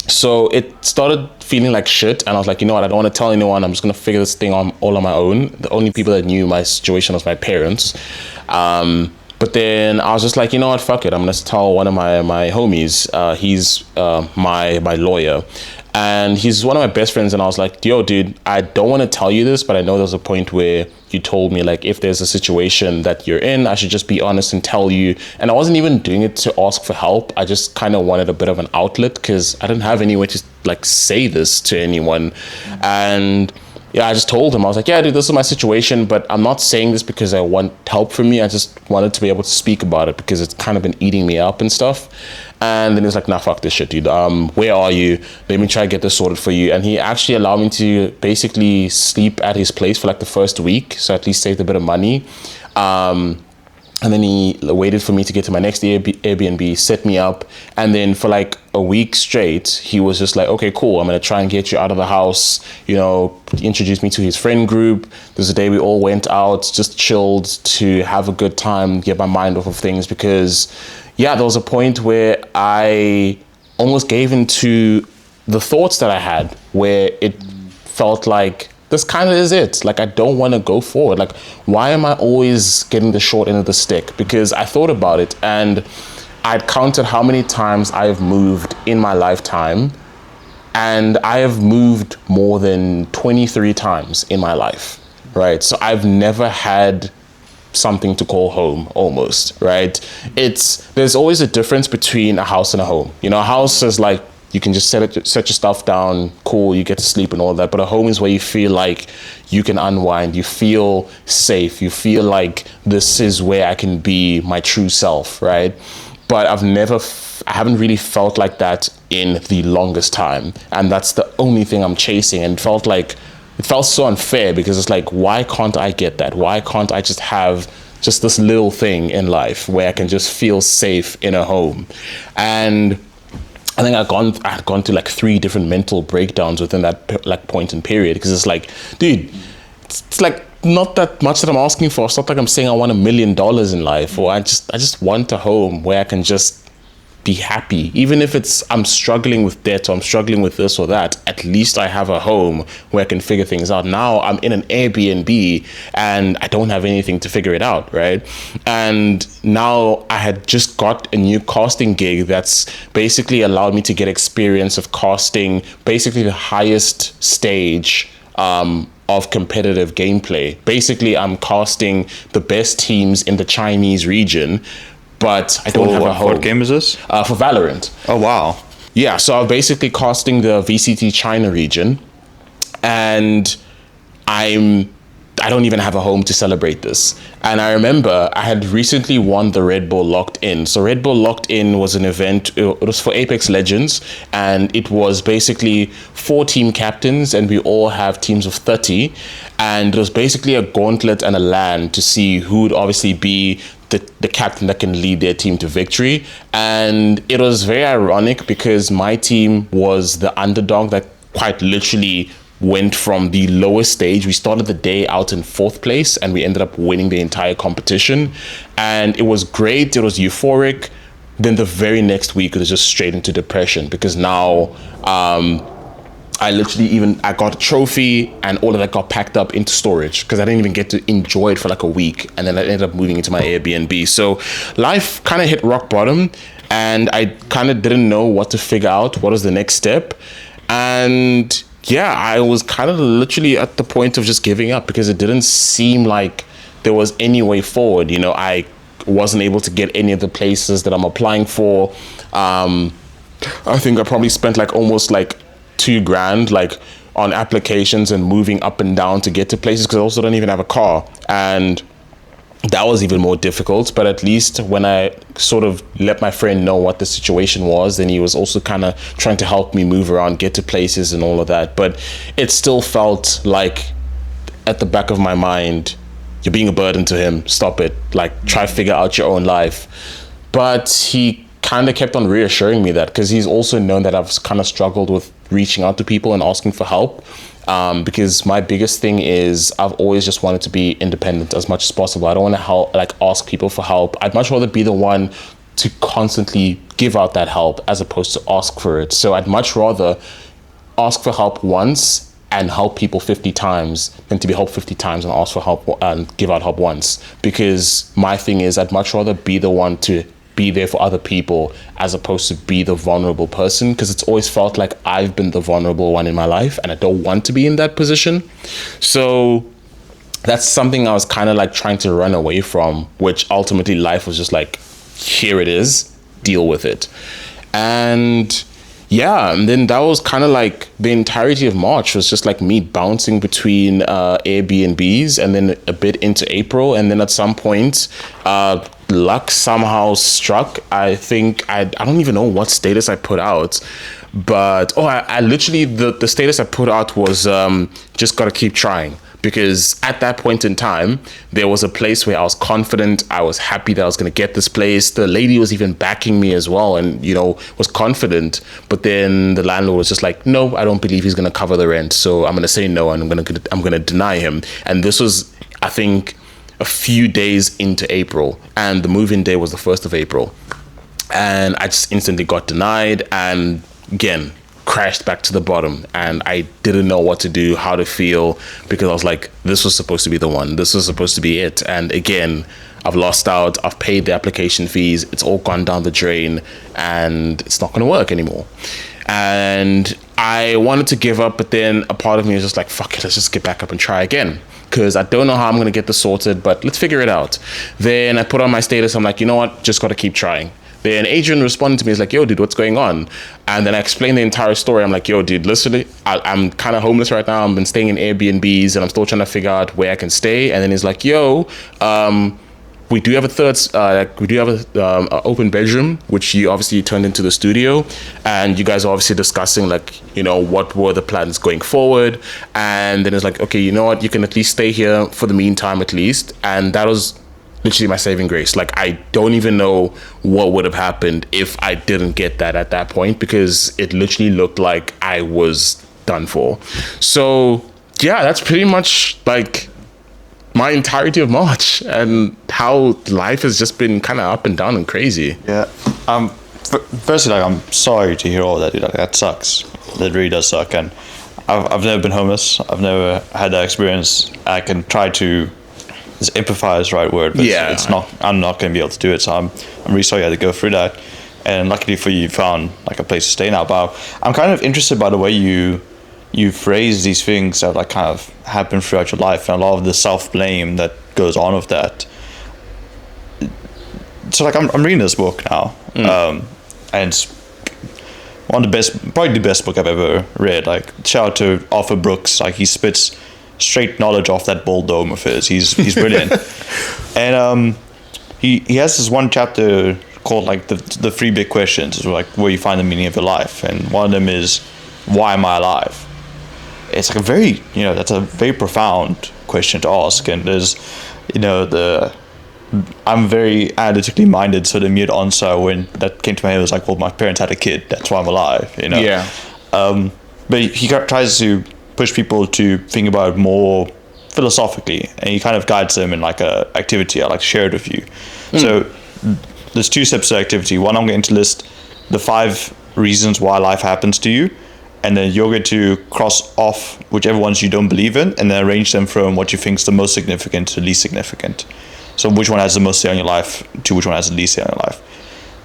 B: So it started feeling like shit, and I was like, you know what, I don't want to tell anyone. I'm just going to figure this thing on all on my own. The only people that knew my situation was my parents. But then I was just like, you know what, fuck it. I'm going to tell one of my homies. He's my lawyer, and he's one of my best friends. And I was like, yo, dude, I don't want to tell you this, but I know there's a point where you told me, like, if there's a situation that you're in, I should just be honest and tell you. And I wasn't even doing it to ask for help. I just kind of wanted a bit of an outlet, because I didn't have any way to like say this to anyone. And yeah, I just told him, I was like, yeah, dude, this is my situation, but I'm not saying this because I want help from me. I just wanted to be able to speak about it, because it's kind of been eating me up and stuff. And then he was like, nah, fuck this shit, dude. Where are you? Let me try to get this sorted for you. And he actually allowed me to basically sleep at his place for like the first week, so at least saved a bit of money. And then he waited for me to get to my next Airbnb, set me up. And then for like a week straight, he was just like, okay, cool. I'm going to try and get you out of the house. You know, he introduced me to his friend group. There's a day we all went out, just chilled to have a good time, get my mind off of things. Because, yeah, there was a point where I almost gave into the thoughts that I had, where it felt like, this kind of is it. Like, I don't want to go forward. Like, why am I always getting the short end of the stick? Because I thought about it, and I'd counted how many times I've moved in my lifetime, And I have moved more than 23 times in my life, right? So I've never had something to call home, almost, right? There's always a difference between a house and a home. You know, a house is like, you can just set your stuff down, cool, you get to sleep and all that. But a home is where you feel like you can unwind, you feel safe, you feel like this is where I can be my true self, right? But I haven't really felt like that in the longest time. And that's the only thing I'm chasing. And it felt so unfair, because it's like, why can't I get that? Why can't I just have just this little thing in life where I can just feel safe in a home? And I think I had gone to like 3 different mental breakdowns within that like point in period, because it's like, dude, it's like not that much that I'm asking for. It's not like I'm saying I want $1 million in life, or I just want a home where I can just be happy. Even if I'm struggling with debt, or I'm struggling with this or that, at least I have a home where I can figure things out. Now I'm in an Airbnb and I don't have anything to figure it out, right? And now I had just got a new casting gig that's basically allowed me to get experience of casting basically the highest stage of competitive gameplay. Basically, I'm casting the best teams in the Chinese region, but I don't have a home.
A: What game is this?
B: For Valorant.
A: Oh, wow.
B: Yeah, so I'm basically casting the VCT China region, and I don't even have a home to celebrate this. And I remember I had recently won the Red Bull Locked In. So Red Bull Locked In was an event, it was for Apex Legends, and it was basically 4 team captains, and we all have teams of 30. And it was basically a gauntlet and a LAN to see who would obviously be the captain that can lead their team to victory. And it was very ironic, because my team was the underdog that quite literally went from the lowest stage. We started the day out in 4th place, and we ended up winning the entire competition. And it was great. It was euphoric. Then the very next week, it was just straight into depression, because now I got a trophy, and all of that got packed up into storage, because I didn't even get to enjoy it for like a week. And then I ended up moving into my Airbnb. So life kind of hit rock bottom, and I kind of didn't know what to figure out. What was the next step? And yeah, I was kind of literally at the point of just giving up, because it didn't seem like there was any way forward. You know, I wasn't able to get any of the places that I'm applying for. I think I probably spent like almost like $2,000 like on applications and moving up and down to get to places, because I also don't even have a car. And that was even more difficult. But at least when I sort of let my friend know what the situation was, then he was also kind of trying to help me move around, get to places and all of that. But it still felt like at the back of my mind, you're being a burden to him. Stop it. Like, try to figure out your own life. But he kind of kept on reassuring me that, because he's also known that I've kind of struggled with reaching out to people and asking for help. Because my biggest thing is I've always just wanted to be independent as much as possible. I don't want to ask people for help. I'd much rather be the one to constantly give out that help as opposed to ask for it. So I'd much rather ask for help once and help people 50 times than to be helped 50 times and ask for help and give out help once. Because my thing is I'd much rather be the one to be there for other people as opposed to be the vulnerable person, because it's always felt like I've been the vulnerable one in my life, and I don't want to be in that position. So that's something I was kind of like trying to run away from, which ultimately life was just like, here it is, deal with it. And yeah, and then that was kind of like the entirety of March was just like me bouncing between Airbnbs, and then a bit into April. And then at some point, luck somehow struck. I think I don't even know what status I put out, but I literally the status I put out was just gotta keep trying. Because at that point in time, there was a place where I was confident. I was happy that I was going to get this place. The lady was even backing me as well, and, you know, was confident. But then the landlord was just like, no, I don't believe he's going to cover the rent. So I'm going to say no, and I'm going to deny him. And this was, I think, a few days into April. And the move-in day was the 1st of April. And I just instantly got denied. And again, crashed back to the bottom, and I didn't know what to do, how to feel, because I was like, this was supposed to be the one, this was supposed to be it. And again, I've lost out, I've paid the application fees, it's all gone down the drain, and it's not going to work anymore. And I wanted to give up, but then a part of me was just like, fuck it, let's just get back up and try again. Because I don't know how I'm going to get this sorted, but let's figure it out. Then I put on my status, I'm like, you know what, just got to keep trying. Then Adrian responded to me, he's like, yo, dude, what's going on? And then I explained the entire story. I'm like, yo, dude, listen, I'm kind of homeless right now. I've been staying in Airbnbs and I'm still trying to figure out where I can stay. And then he's like, yo, we do have a open bedroom, which you obviously turned into the studio, and you guys are obviously discussing like, you know, what were the plans going forward. And then it's like, okay, you know what, you can at least stay here for the meantime at least. And that was literally my saving grace. Like, I don't even know what would have happened if I didn't get that at that point, because it literally looked like I was done for. So yeah, that's pretty much like my entirety of March and how life has just been kind of up and down and crazy.
A: Yeah. Firstly, like, I'm sorry to hear all that, dude. Like, that sucks. That really does suck. And I've never been homeless. I've never had that experience. I can try to, empathize is the right word, but
B: yeah,
A: it's not. I'm not going to be able to do it. So I'm really sorry you had to go through that. And luckily for you, you found like a place to stay now. But I'm kind of interested by the way you phrase these things that like kind of happen throughout your life, and a lot of the self-blame that goes on with that. So like I'm reading this book now, and it's one of the best, probably the best book I've ever read. Like, shout out to Arthur Brooks. Like, he spits straight knowledge off that bold dome of his. He's brilliant. And he has this one chapter called like the three big questions, like where you find the meaning of your life, and one of them is, why am I alive? It's like that's a very profound question to ask. And there's, I'm very analytically minded, so the immediate answer when that came to my head was like, well, my parents had a kid, that's why I'm alive,
B: Yeah.
A: But he tries to push people to think about it more philosophically, and he kind of guides them in like a activity. I like to share it with you. So there's two steps to activity. One, I'm going to list the 5 reasons why life happens to you, and then you're going to cross off whichever ones you don't believe in, and then arrange them from what you think is the most significant to the least significant. So which one has the most say on your life to which one has the least say on your life.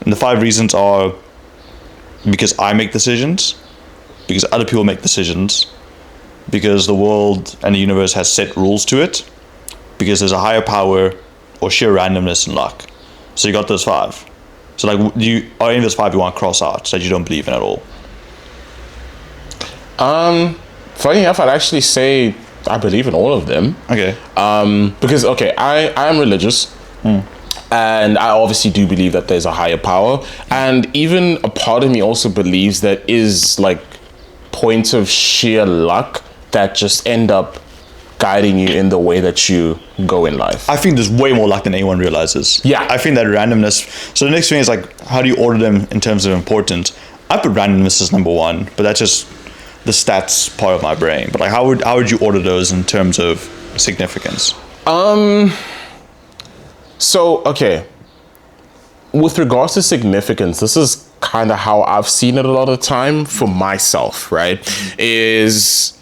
A: And the 5 reasons are because I make decisions, because other people make decisions, because the world and the universe has set rules to it, because there's a higher power, or sheer randomness and luck. So you got those 5. So like, are any of those 5 you want to cross out that you don't believe in at all?
B: Funny enough, I'd actually say I believe in all of them.
A: Okay.
B: Because I am religious, and I obviously do believe that there's a higher power, and even a part of me also believes that is like points of sheer luck that just end up guiding you in the way that you go in life.
A: I think there's way more luck than anyone realizes.
B: Yeah.
A: I think that randomness. So the next thing is like, how do you order them in terms of importance? I put randomness as number 1, but that's just the stats part of my brain. But like, how would you order those in terms of significance?
B: So okay, with regards to significance, this is kind of how I've seen it a lot of the time for myself, right? Is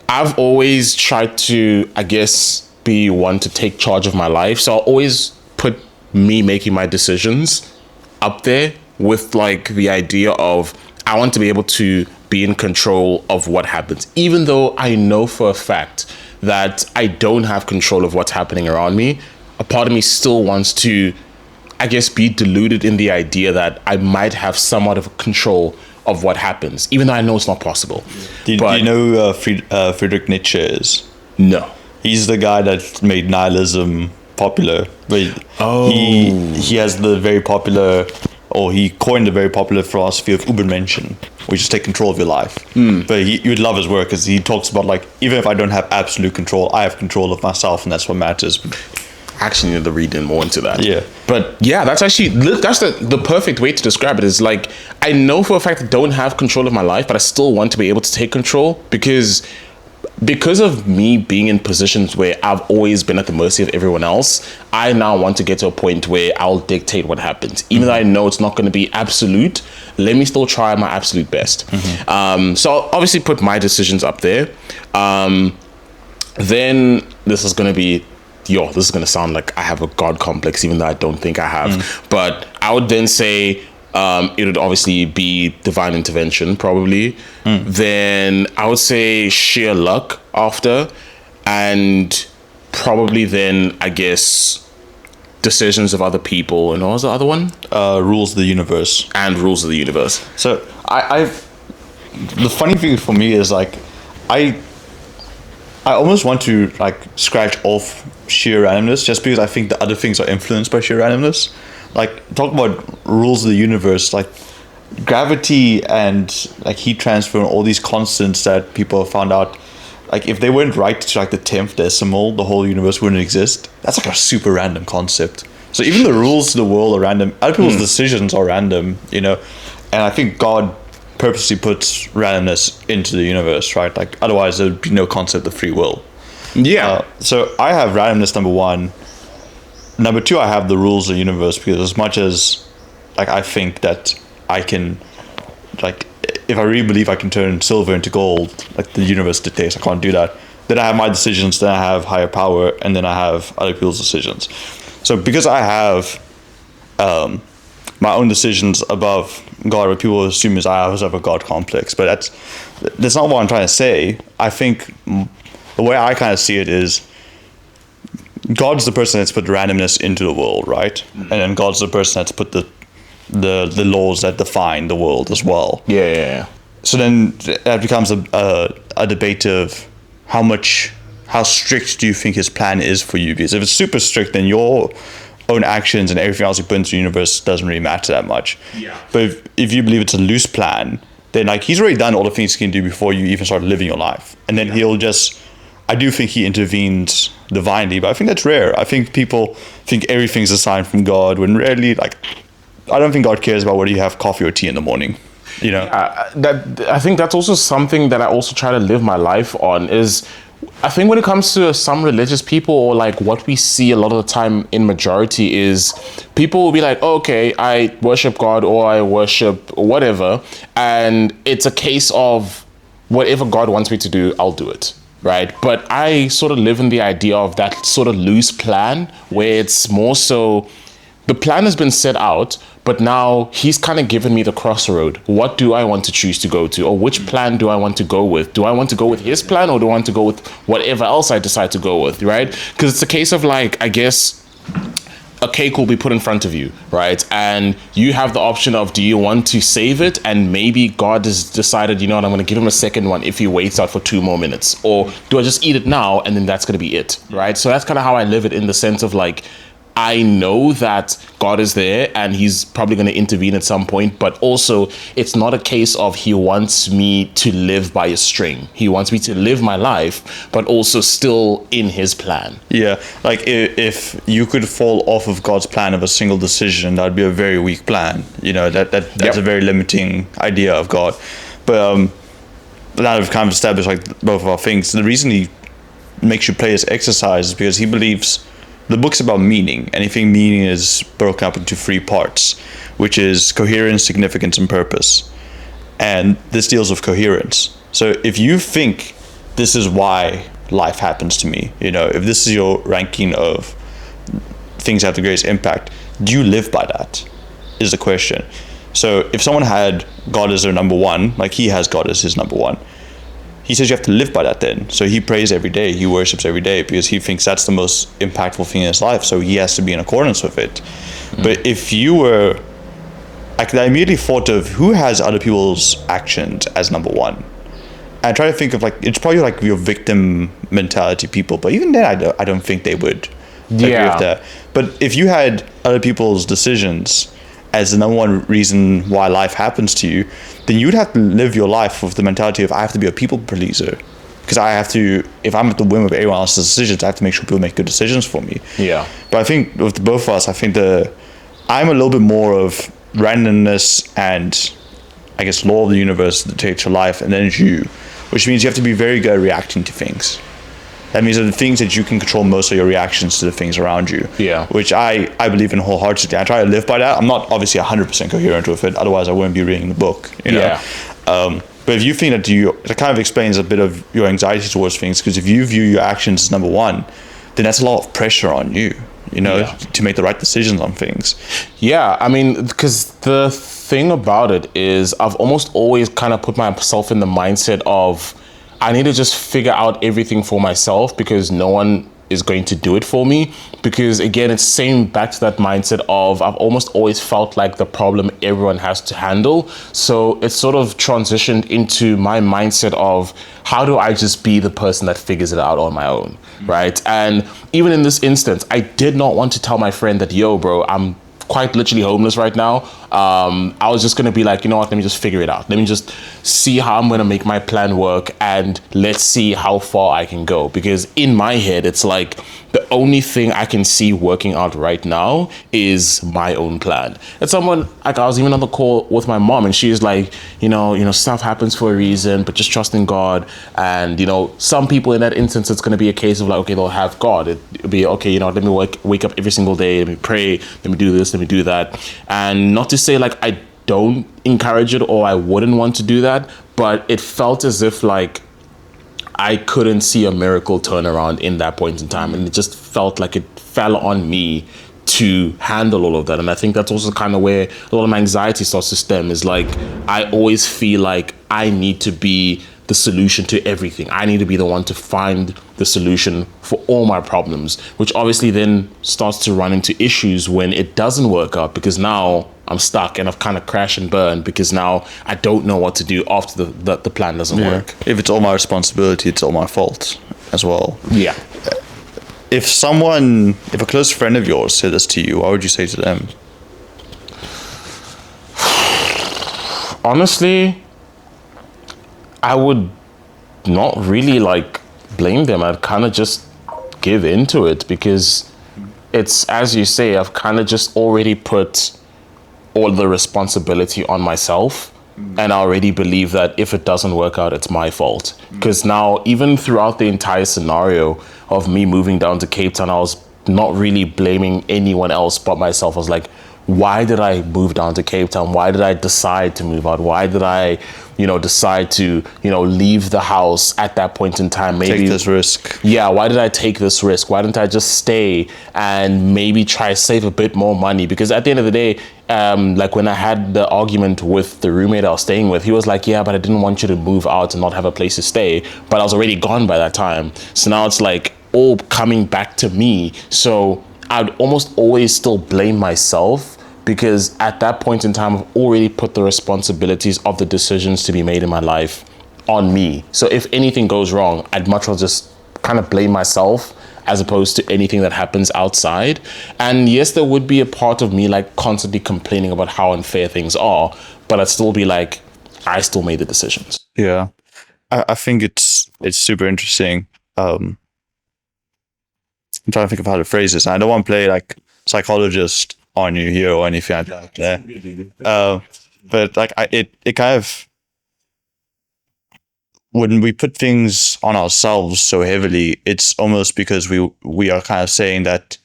B: I've always tried to, I guess, be one to take charge of my life. So I'll always put me making my decisions up there with like the idea of, I want to be able to be in control of what happens, even though I know for a fact that I don't have control of what's happening around me. A part of me still wants to, I guess, be deluded in the idea that I might have somewhat of control of what happens, even though I know it's not possible.
A: Do you know Friedrich Nietzsche is?
B: No.
A: He's the guy that made nihilism popular. He has the very popular, or he coined the very popular philosophy of Übermenschen, which is take control of your life. But you would love his work, because he talks about like, even if I don't have absolute control, I have control of myself, and that's what matters.
B: I actually need to read in more into that.
A: Yeah.
B: But yeah, that's the perfect way to describe it. Is like, I know for a fact I don't have control of my life, but I still want to be able to take control, because of me being in positions where I've always been at the mercy of everyone else. I now want to get to a point where I'll dictate what happens. Even though I know it's not going to be absolute, let me still try my absolute best. So I'll obviously put my decisions up there. Then this is going to sound like I have a God complex, even though I don't think I have. But I would then say, it would obviously be divine intervention, probably. Then I would say sheer luck after, and probably then I guess decisions of other people. And what was the other one?
A: Rules of the universe.
B: And rules of the universe.
A: So I've the funny thing for me is like I almost want to like scratch off sheer randomness just because I think the other things are influenced by sheer randomness. Like talk about rules of the universe, like gravity and like heat transfer and all these constants that people have found out. Like if they went right to like the 10th decimal, the whole universe wouldn't exist. That's like a super random concept. So even the rules of the world are random. Other people's decisions are random, you know. And I think God purposely puts randomness into the universe, right? Like otherwise there would be no concept of free will.
B: Yeah.
A: So I have randomness number one. Number two, I have the rules of the universe because as much as like I think that I can, like if I really believe I can turn silver into gold, like the universe dictates, I can't do that. Then I have my decisions, then I have higher power, and then I have other people's decisions. So because I have my own decisions above God, what people assume is I have a God complex, but that's not what I'm trying to say. I think the way I kind of see it is God's the person that's put randomness into the world, right? And then God's the person that's put the laws that define the world as well.
B: Yeah.
A: So then that becomes a debate of how strict do you think his plan is for you? Because if it's super strict, then your own actions and everything else you put into the universe doesn't really matter that much.
B: Yeah.
A: But if you believe it's a loose plan, then like he's already done all the things he can do before you even start living your life. And then he'll just, I do think he intervenes divinely, but I think that's rare. I think people think everything's a sign from God when rarely, like, I don't think God cares about whether you have coffee or tea in the morning. You know,
B: I think that's also something that I also try to live my life on is I think when it comes to some religious people or like what we see a lot of the time in majority is people will be like, oh, okay, I worship God or I worship whatever. And it's a case of whatever God wants me to do, I'll do it. Right. But I sort of live in the idea of that sort of loose plan where it's more so the plan has been set out, but now he's kind of given me the crossroad. What do I want to choose to go to? Or which plan do I want to go with? Do I want to go with his plan or do I want to go with whatever else I decide to go with, right? Because it's a case of like, I guess a cake will be put in front of you, right? And you have the option of, do you want to save it? And maybe God has decided, you know what, I'm going to give him a second one if he waits out for 2 more minutes. Or do I just eat it now and then that's going to be it, right? So that's kind of how I live it in the sense of like, I know that God is there and he's probably going to intervene at some point, but also it's not a case of he wants me to live by a string. He wants me to live my life, but also still in his plan.
A: Yeah, like if you could fall off of God's plan of a single decision, that would be a very weak plan. You know, that's a very limiting idea of God. But now we've kind of established like both of our things. The reason he makes you play this exercise is because he believes the book's about meaning. Anything meaning is broken up into 3 parts, which is coherence, significance, and purpose. And this deals with coherence. So if you think this is why life happens to me, you know, if this is your ranking of things that have the greatest impact, do you live by that? Is the question. So if someone had God as their number one, like he has God as his number one, he says you have to live by that then. So he prays every day, he worships every day because he thinks that's the most impactful thing in his life. So he has to be in accordance with it. But if you were, like, I immediately thought of who has other people's actions as number one. And I try to think of like, it's probably like your victim mentality people, but even then I don't think they would agree with that. But if you had other people's decisions as the number one reason why life happens to you, then you'd have to live your life with the mentality of I have to be a people pleaser. Because I have to, if I'm at the whim of everyone else's decisions, I have to make sure people make good decisions for me.
B: Yeah.
A: But I think with the both of us, I think I'm a little bit more of randomness and I guess law of the universe that takes your life, and then it's you, which means you have to be very good at reacting to things. That means that the things that you can control most are your reactions to the things around you.
B: Yeah.
A: Which I believe in wholeheartedly. I try to live by that. I'm not obviously 100% coherent with it. Otherwise, I wouldn't be reading the book. You know?
B: Yeah.
A: But if you think that it kind of explains a bit of your anxiety towards things, because if you view your actions as number one, then that's a lot of pressure on you. to make the right decisions on things.
B: Yeah, I mean, because the thing about it is I've almost always kind of put myself in the mindset of I need to just figure out everything for myself because no one is going to do it for me. Because again, it's same back to that mindset of I've almost always felt like the problem everyone has to handle. So it's sort of transitioned into my mindset of how do I just be the person that figures it out on my own, right? And even in this instance, I did not want to tell my friend that, yo, bro, I'm quite literally homeless right now. I was just gonna be like, you know what, let me just figure it out. Let me just see how I'm gonna make my plan work and let's see how far I can go. Because in my head, it's like the only thing I can see working out right now is my own plan. And someone, like I was even on the call with my mom and she's like, stuff happens for a reason, but just trust in God. And, some people in that instance, it's gonna be a case of like, okay, they'll have God. It'll be, okay, let me wake up every single day, let me pray, let me do this, let me do that. And not to say like I don't encourage it or I wouldn't want to do that, but it felt as if like I couldn't see a miracle turnaround in that point in time. And it just felt like it fell on me to handle all of that. And I think that's also kind of where a lot of my anxiety starts to stem, is like I always feel like I need to be the solution to everything. I need to be the one to find the solution for all my problems, which obviously then starts to run into issues when it doesn't work out, because now I'm stuck and I've kind of crashed and burned because now I don't know what to do after the plan doesn't work.
A: If it's all my responsibility, it's all my fault as well.
B: Yeah.
A: If a close friend of yours said this to you, what would you say to them?
B: Honestly, I would not really blame them. I'd kind of just give into it, because it's, as you say, I've kind of just already put all the responsibility on myself. And I already believe that if it doesn't work out, it's my fault. Because now, even throughout the entire scenario of me moving down to Cape Town, I was not really blaming anyone else but myself. I was like, why did I move down to Cape Town? Why did I decide to move out? Why did I, decide to, leave the house at that point in time? Maybe
A: take this risk.
B: Yeah, why did I take this risk? Why didn't I just stay and maybe try to save a bit more money? Because at the end of the day, when I had the argument with the roommate I was staying with, he was like, yeah, but I didn't want you to move out and not have a place to stay. But I was already gone by that time. So now it's like all coming back to me. So I'd almost always still blame myself, because at that point in time, I've already put the responsibilities of the decisions to be made in my life on me. So if anything goes wrong, I'd much rather just kind of blame myself as opposed to anything that happens outside. And yes, there would be a part of me constantly complaining about how unfair things are, but I'd still be like, I still made the decisions.
A: Yeah. I think it's super interesting. I'm trying to think of how to phrase this. And I don't want to play psychologist on you here or anything like that. But it kind of, when we put things on ourselves so heavily, it's almost because we are kind of saying that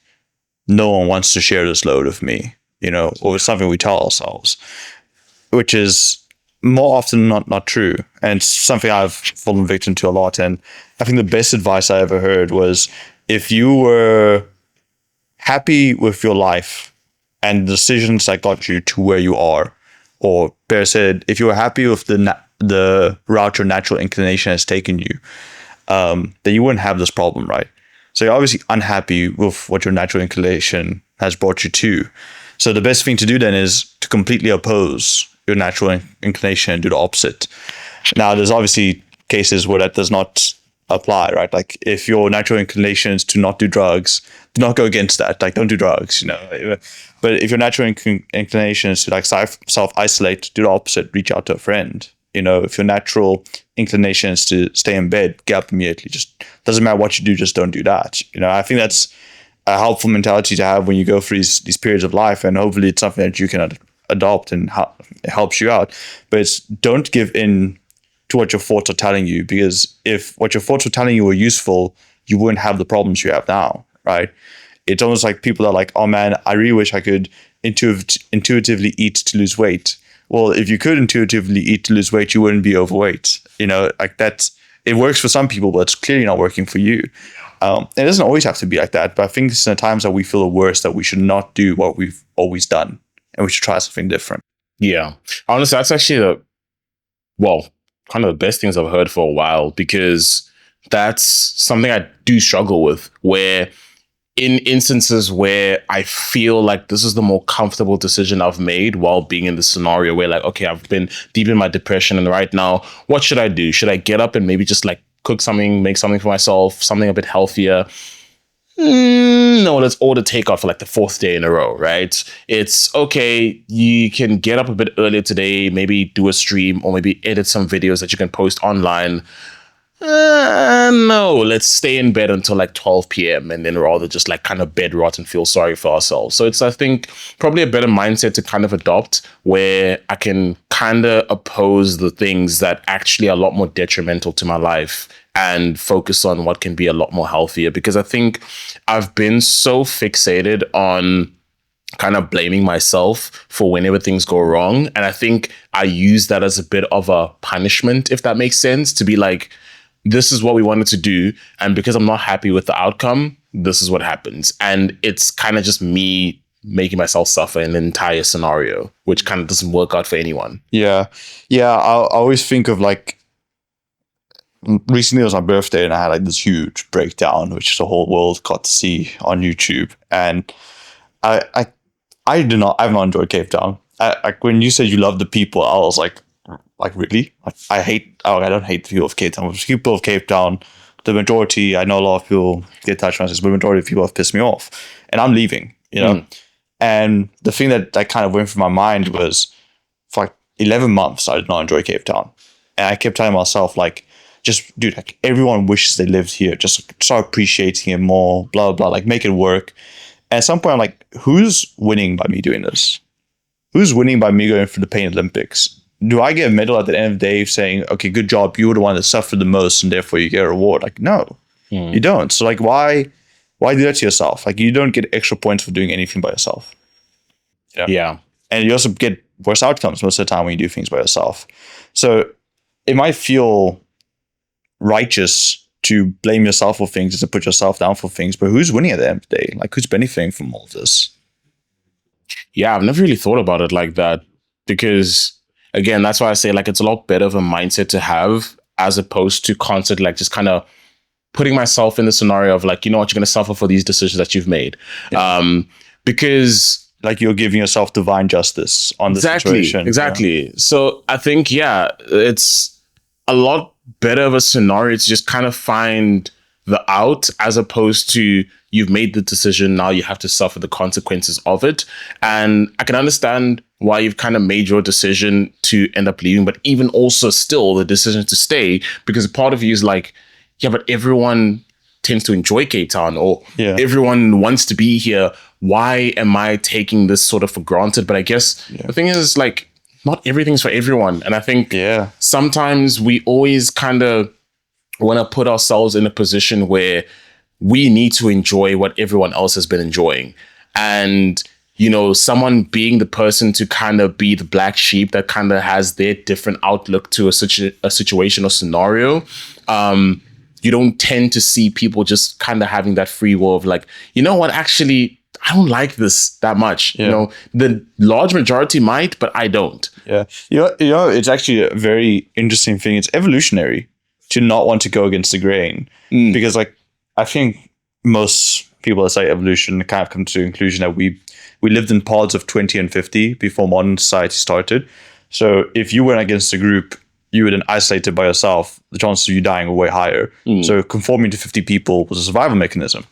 A: no one wants to share this load with me, or it's something we tell ourselves, which is more often not true. And it's something I've fallen victim to a lot. And I think the best advice I ever heard was, if you were happy with your life and the decisions that got you to where you are, or better said, if you were happy with the route your natural inclination has taken you, then you wouldn't have this problem, right? So you're obviously unhappy with what your natural inclination has brought you to. So the best thing to do then is to completely oppose your natural inclination and do the opposite. Now, there's obviously cases where that does not apply, right? Like if your natural inclination is to not do drugs, do not go against that. Don't do drugs, But if your natural inclination is to self-isolate, do the opposite, reach out to a friend. If your natural inclination is to stay in bed, get up immediately. Just doesn't matter what you do, just don't do that. I think that's a helpful mentality to have when you go through these periods of life, and hopefully it's something that you can adopt and it helps you out. But don't give in to what your thoughts are telling you, because if what your thoughts are telling you were useful, you wouldn't have the problems you have now, right? It's almost like people are like, oh man, I really wish I could intuitively eat to lose weight. Well, if you could intuitively eat to lose weight, you wouldn't be overweight. It works for some people, but it's clearly not working for you. It doesn't always have to be like that, but I think it's in the times that we feel the worst that we should not do what we've always done, and we should try something different.
B: Yeah. Honestly, that's actually kind of the best things I've heard for a while, because that's something I do struggle with, where in instances where I feel like this is the more comfortable decision I've made while being in the scenario where, like, okay, I've been deep in my depression, and right now, what should I do? Should I get up and maybe just like cook something, make something for myself, something a bit healthier? No, let's order takeout for like the 4th day in a row, right? It's okay. You can get up a bit earlier today, maybe do a stream, or maybe edit some videos that you can post online. No, let's stay in bed until like 12 p.m. and then rather just like kind of bed rot and feel sorry for ourselves. So it's, I think, probably a better mindset to kind of adopt, where I can kind of oppose the things that actually are a lot more detrimental to my life and focus on what can be a lot more healthier. Because I think I've been so fixated on kind of blaming myself for whenever things go wrong. And I think I use that as a bit of a punishment, if that makes sense, to be like, this is what we wanted to do, and because I'm not happy with the outcome, this is what happens. And it's kind of just me making myself suffer in the entire scenario, which kind of doesn't work out for anyone.
A: Yeah. I always think of like, recently it was my birthday and I had like this huge breakdown, which the whole world got to see on YouTube. And I've not enjoyed Cape Town. Like when you said you love the people, I was like really? I don't hate the people of Cape Town. The people of Cape Town, the majority, I know a lot of people get touched on this, but the majority of people have pissed me off. And I'm leaving, you know? And the thing that kind of went through my mind was, for like 11 months, I did not enjoy Cape Town. And I kept telling myself, like, just, dude, like, everyone wishes they lived here. Just start appreciating it more, blah, blah, like, make it work. And at some point, I'm like, who's winning by me doing this? Who's winning by me going for the Pain Olympics? Do I get a medal at the end of the day saying, okay, good job, you were the one that suffered the most and therefore you get a reward? Like, no, you don't. So like, why do that to yourself? Like, you don't get extra points for doing anything by yourself.
B: Yeah.
A: And you also get worse outcomes most of the time when you do things by yourself. So it might feel righteous to blame yourself for things and to put yourself down for things, but who's winning at the end of the day? Like, who's benefiting from all of this?
B: Yeah, I've never really thought about it like that, because again, that's why I say, like, it's a lot better of a mindset to have, as opposed to constantly like just kind of putting myself in the scenario of like, you know what, you're going to suffer for these decisions that you've made. Yeah. Because
A: like you're giving yourself divine justice on the situation.
B: Exactly. Yeah. So I think, it's a lot better of a scenario to just kind of find the out, as opposed to you've made the decision, now you have to suffer the consequences of it. And I can understand why you've kind of made your decision to end up leaving, but even also still the decision to stay, because part of you is like, yeah, but everyone tends to enjoy Cape Town, or everyone wants to be here. Why am I taking this sort of for granted? But I guess the thing is, like, not everything's for everyone. And I think sometimes we always kind of want to put ourselves in a position where we need to enjoy what everyone else has been enjoying. And, you know, someone being the person to kind of be the black sheep that kind of has their different outlook to a situation or scenario. You don't tend to see people just kind of having that free will of like, you know what, actually, I don't like this that much. You know, the large majority might, but I don't.
A: Yeah. You know, it's actually a very interesting thing. It's evolutionary to not want to go against the grain. Because like, I think most people that say evolution kind of come to the conclusion that we lived in pods of 20 and 50 before modern society started. So if you went against the group, you were then isolated by yourself, the chances of you dying were way higher. So conforming to 50 people was a survival mechanism.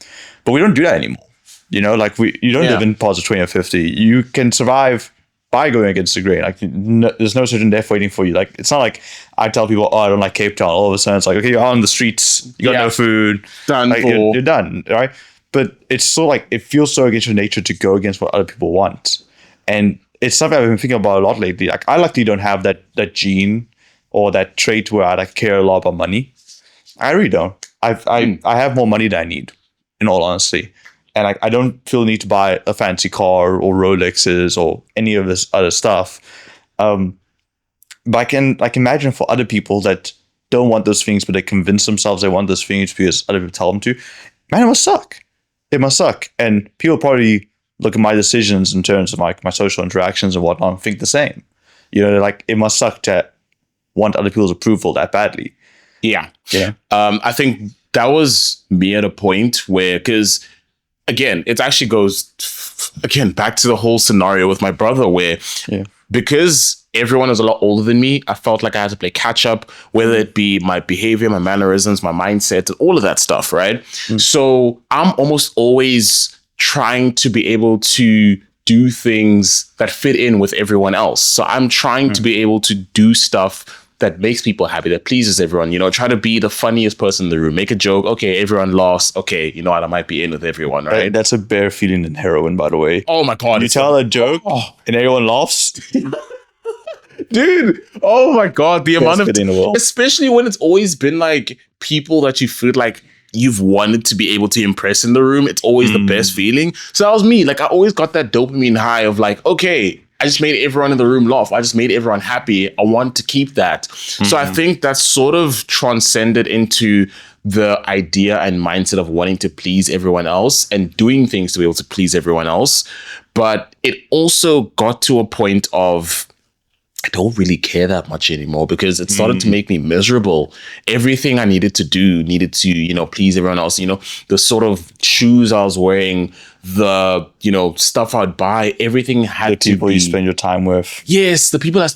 A: But we don't do that anymore. You know, like you don't live in pods of 20 or 50. You can survive by going against the grain. Like there's no certain death waiting for you. Like it's not like I tell people, oh, I don't like Cape Town. All of a sudden it's like, okay, you're on the streets, you got no food,
B: done.
A: Like, you're done, right? But it's so like, it feels so against your nature to go against what other people want. And it's something I've been thinking about a lot lately. Like I luckily don't have that gene or that trait where I like care a lot about money. I really don't. I have more money than I need, in all honesty. And I don't feel the need to buy a fancy car or Rolexes or any of this other stuff. But I can imagine for other people that don't want those things, but they convince themselves they want those things because other people tell them to. man, it must suck. It must suck. And people probably look at my decisions in terms of like my social interactions and whatnot and think the same. You know, like it must suck to want other people's approval that badly.
B: Yeah.
A: Yeah.
B: I think that was me at a point where, because again, it actually goes again back to the whole scenario with my brother where because everyone is a lot older than me, I felt like I had to play catch up, whether it be my behavior, my mannerisms, my mindset, all of that stuff, right? So I'm almost always trying to be able to do things that fit in with everyone else. So I'm trying to be able to do stuff that makes people happy, that pleases everyone, you know, try to be the funniest person in the room, make a joke. Okay, everyone lost. Okay, you know what? I might be in with everyone, right?
A: That's a better feeling than heroin, by the way.
B: Oh my God.
A: You tell a joke and everyone laughs.
B: Dude, oh my God. The amount of,
A: in the world.
B: especially when it's always been like people that you feel like you've wanted to be able to impress in the room. It's always the best feeling. So that was me. Like I always got that dopamine high of like, okay, I just made everyone in the room laugh. I just made everyone happy. I want to keep that. So I think that sort of transcended into the idea and mindset of wanting to please everyone else and doing things to be able to please everyone else. But it also got to a point of, I don't really care that much anymore because it started to make me miserable. Everything I needed to do needed to, you know, please everyone else. You know, the sort of shoes I was wearing, the, you know, stuff I'd buy, everything had to be. The
A: people you spend your time with.
B: Yes, the people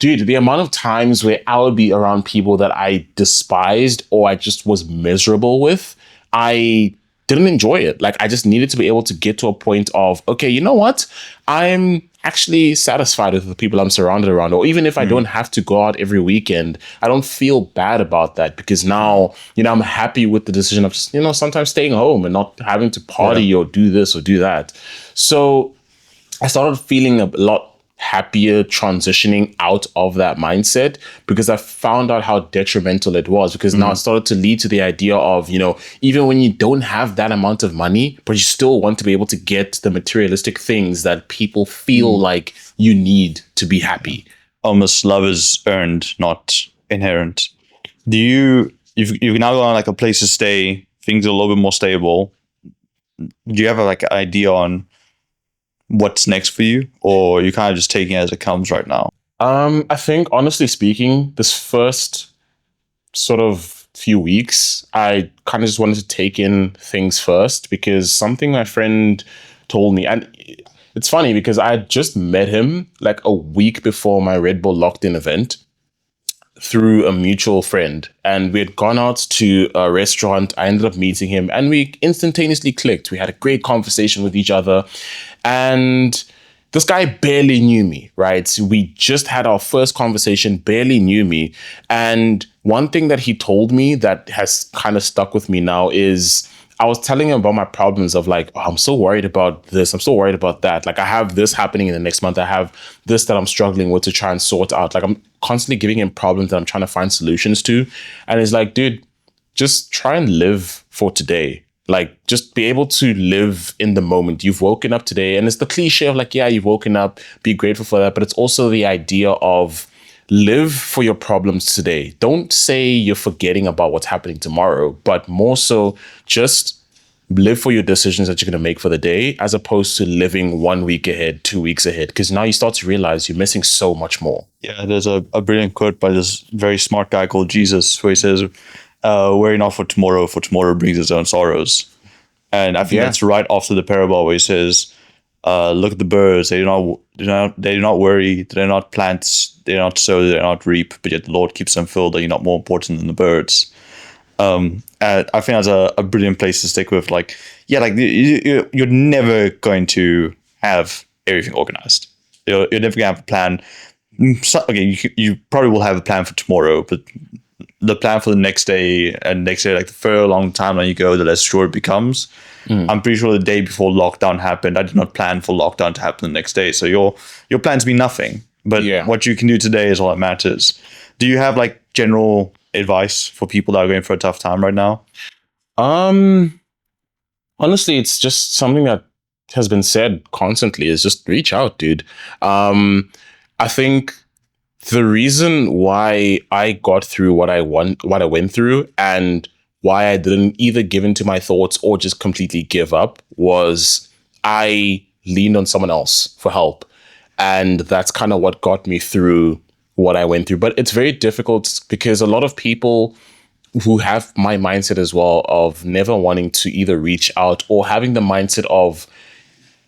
B: dude, the amount of times where I would be around people that I despised or I just was miserable with, I didn't enjoy it. Like I just needed to be able to get to a point of, okay, you know what? I'm actually satisfied with the people I'm surrounded around, or even if I don't have to go out every weekend, I don't feel bad about that because now, you know, I'm happy with the decision of just, you know, sometimes staying home and not having to party or do this or do that. So I started feeling a lot happier transitioning out of that mindset because I found out how detrimental it was, because now it started to lead to the idea of, you know, even when you don't have that amount of money, but you still want to be able to get the materialistic things that people feel like you need to be happy.
A: Almost love is earned, not inherent. You've now got like a place to stay, things are a little bit more stable. Do you have like an idea on what's next for you, or you kind of just taking it as it comes right now?
B: I think honestly speaking, this first sort of few weeks, I kind of just wanted to take in things first because something my friend told me, and it's funny because I had just met him like a week before my Red Bull locked-in event through a mutual friend, and we had gone out to a restaurant. I ended up meeting him and we instantaneously clicked. We had a great conversation with each other, and this guy barely knew me, right? So we just had our first conversation, barely knew me. And one thing that he told me that has kind of stuck with me now is I was telling him about my problems of like, oh, I'm so worried about this. I'm so worried about that. Like I have this happening in the next month. I have this that I'm struggling with to try and sort out. Like I'm constantly giving him problems that I'm trying to find solutions to. And he's like, dude, just try and live for today. Like just be able to live in the moment. You've woken up today, and it's the cliche of like, yeah, you've woken up, be grateful for that. But it's also the idea of live for your problems today. Don't say you're forgetting about what's happening tomorrow, but more so just live for your decisions that you're going to make for the day, as opposed to living 1 week ahead, 2 weeks ahead, because now you start to realize you're missing so much more.
A: Yeah, there's a brilliant quote by this very smart guy called Jesus where he says, worry not for tomorrow brings its own sorrows. And I think that's right after the parable where he says, look at the birds, they do not worry, they do not plant, they do not sow, they do not reap, but yet the Lord keeps them filled. Are you not more important than the birds? And I think that's a brilliant place to stick with. Like, yeah, like you're never going to have everything organized. You're never going to have a plan. So, okay, you probably will have a plan for tomorrow, but the plan for the next day and next day, like the further along timeline you go, the less sure it becomes. I'm pretty sure the day before lockdown happened, I did not plan for lockdown to happen the next day. So your plans mean nothing. But what you can do today is all that matters. Do you have like general advice for people that are going for a tough time right now?
B: Honestly, it's just something that has been said constantly is just reach out, dude. I think the reason why I got through what I went through, and why I didn't either give into my thoughts or just completely give up was I leaned on someone else for help. And that's kind of what got me through what I went through. But it's very difficult because a lot of people who have my mindset as well of never wanting to either reach out or having the mindset of,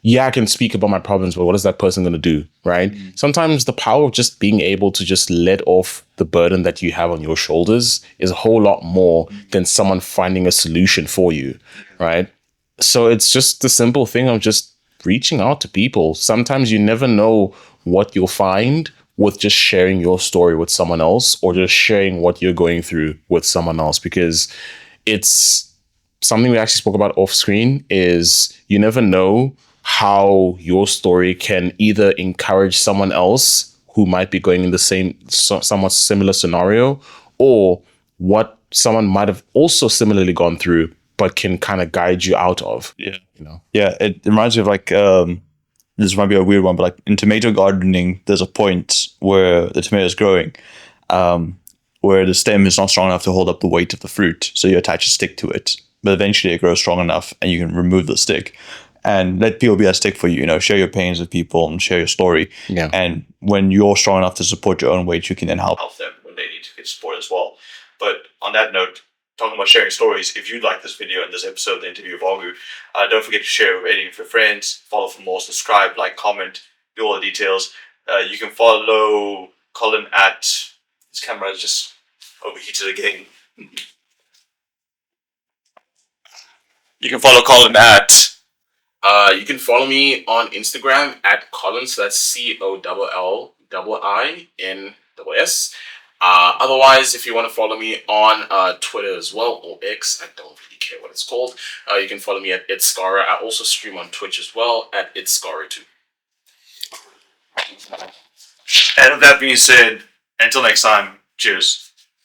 B: yeah, I can speak about my problems, but what is that person going to do? Right. Sometimes the power of just being able to just let off the burden that you have on your shoulders is a whole lot more than someone finding a solution for you. Right. So it's just the simple thing of just reaching out to people. Sometimes you never know what you'll find with just sharing your story with someone else or just sharing what you're going through with someone else, because it's something we actually spoke about off screen is you never know how your story can either encourage someone else who might be going in the same, somewhat similar scenario, or what someone might have also similarly gone through, but can kind of guide you out of.
A: Yeah.
B: You know?
A: Yeah, it reminds me of like this might be a weird one, but like in tomato gardening, there's a point where the tomato is growing, where the stem is not strong enough to hold up the weight of the fruit, so you attach a stick to it. But eventually, it grows strong enough, and you can remove the stick, and let people be a stick for you. You know, share your pains with people and share your story.
B: Yeah.
A: And when you're strong enough to support your own weight, you can then help them when they need to get support as well. But on that note, talking about sharing stories, if you like this video and this episode, the interview with Augu, don't forget to share it with any of your friends, follow for more, subscribe, like, comment, do all the details. You can follow Colin at, his camera is just overheated again. You can follow Colin at,
B: you can follow me on Instagram at Colin, so that's COLLINSS. Otherwise, if you want to follow me on Twitter as well, or X, I don't really care what it's called. You can follow me at Itskara. I also stream on Twitch as well at Itskara too.
A: And with that being said, until next time, cheers.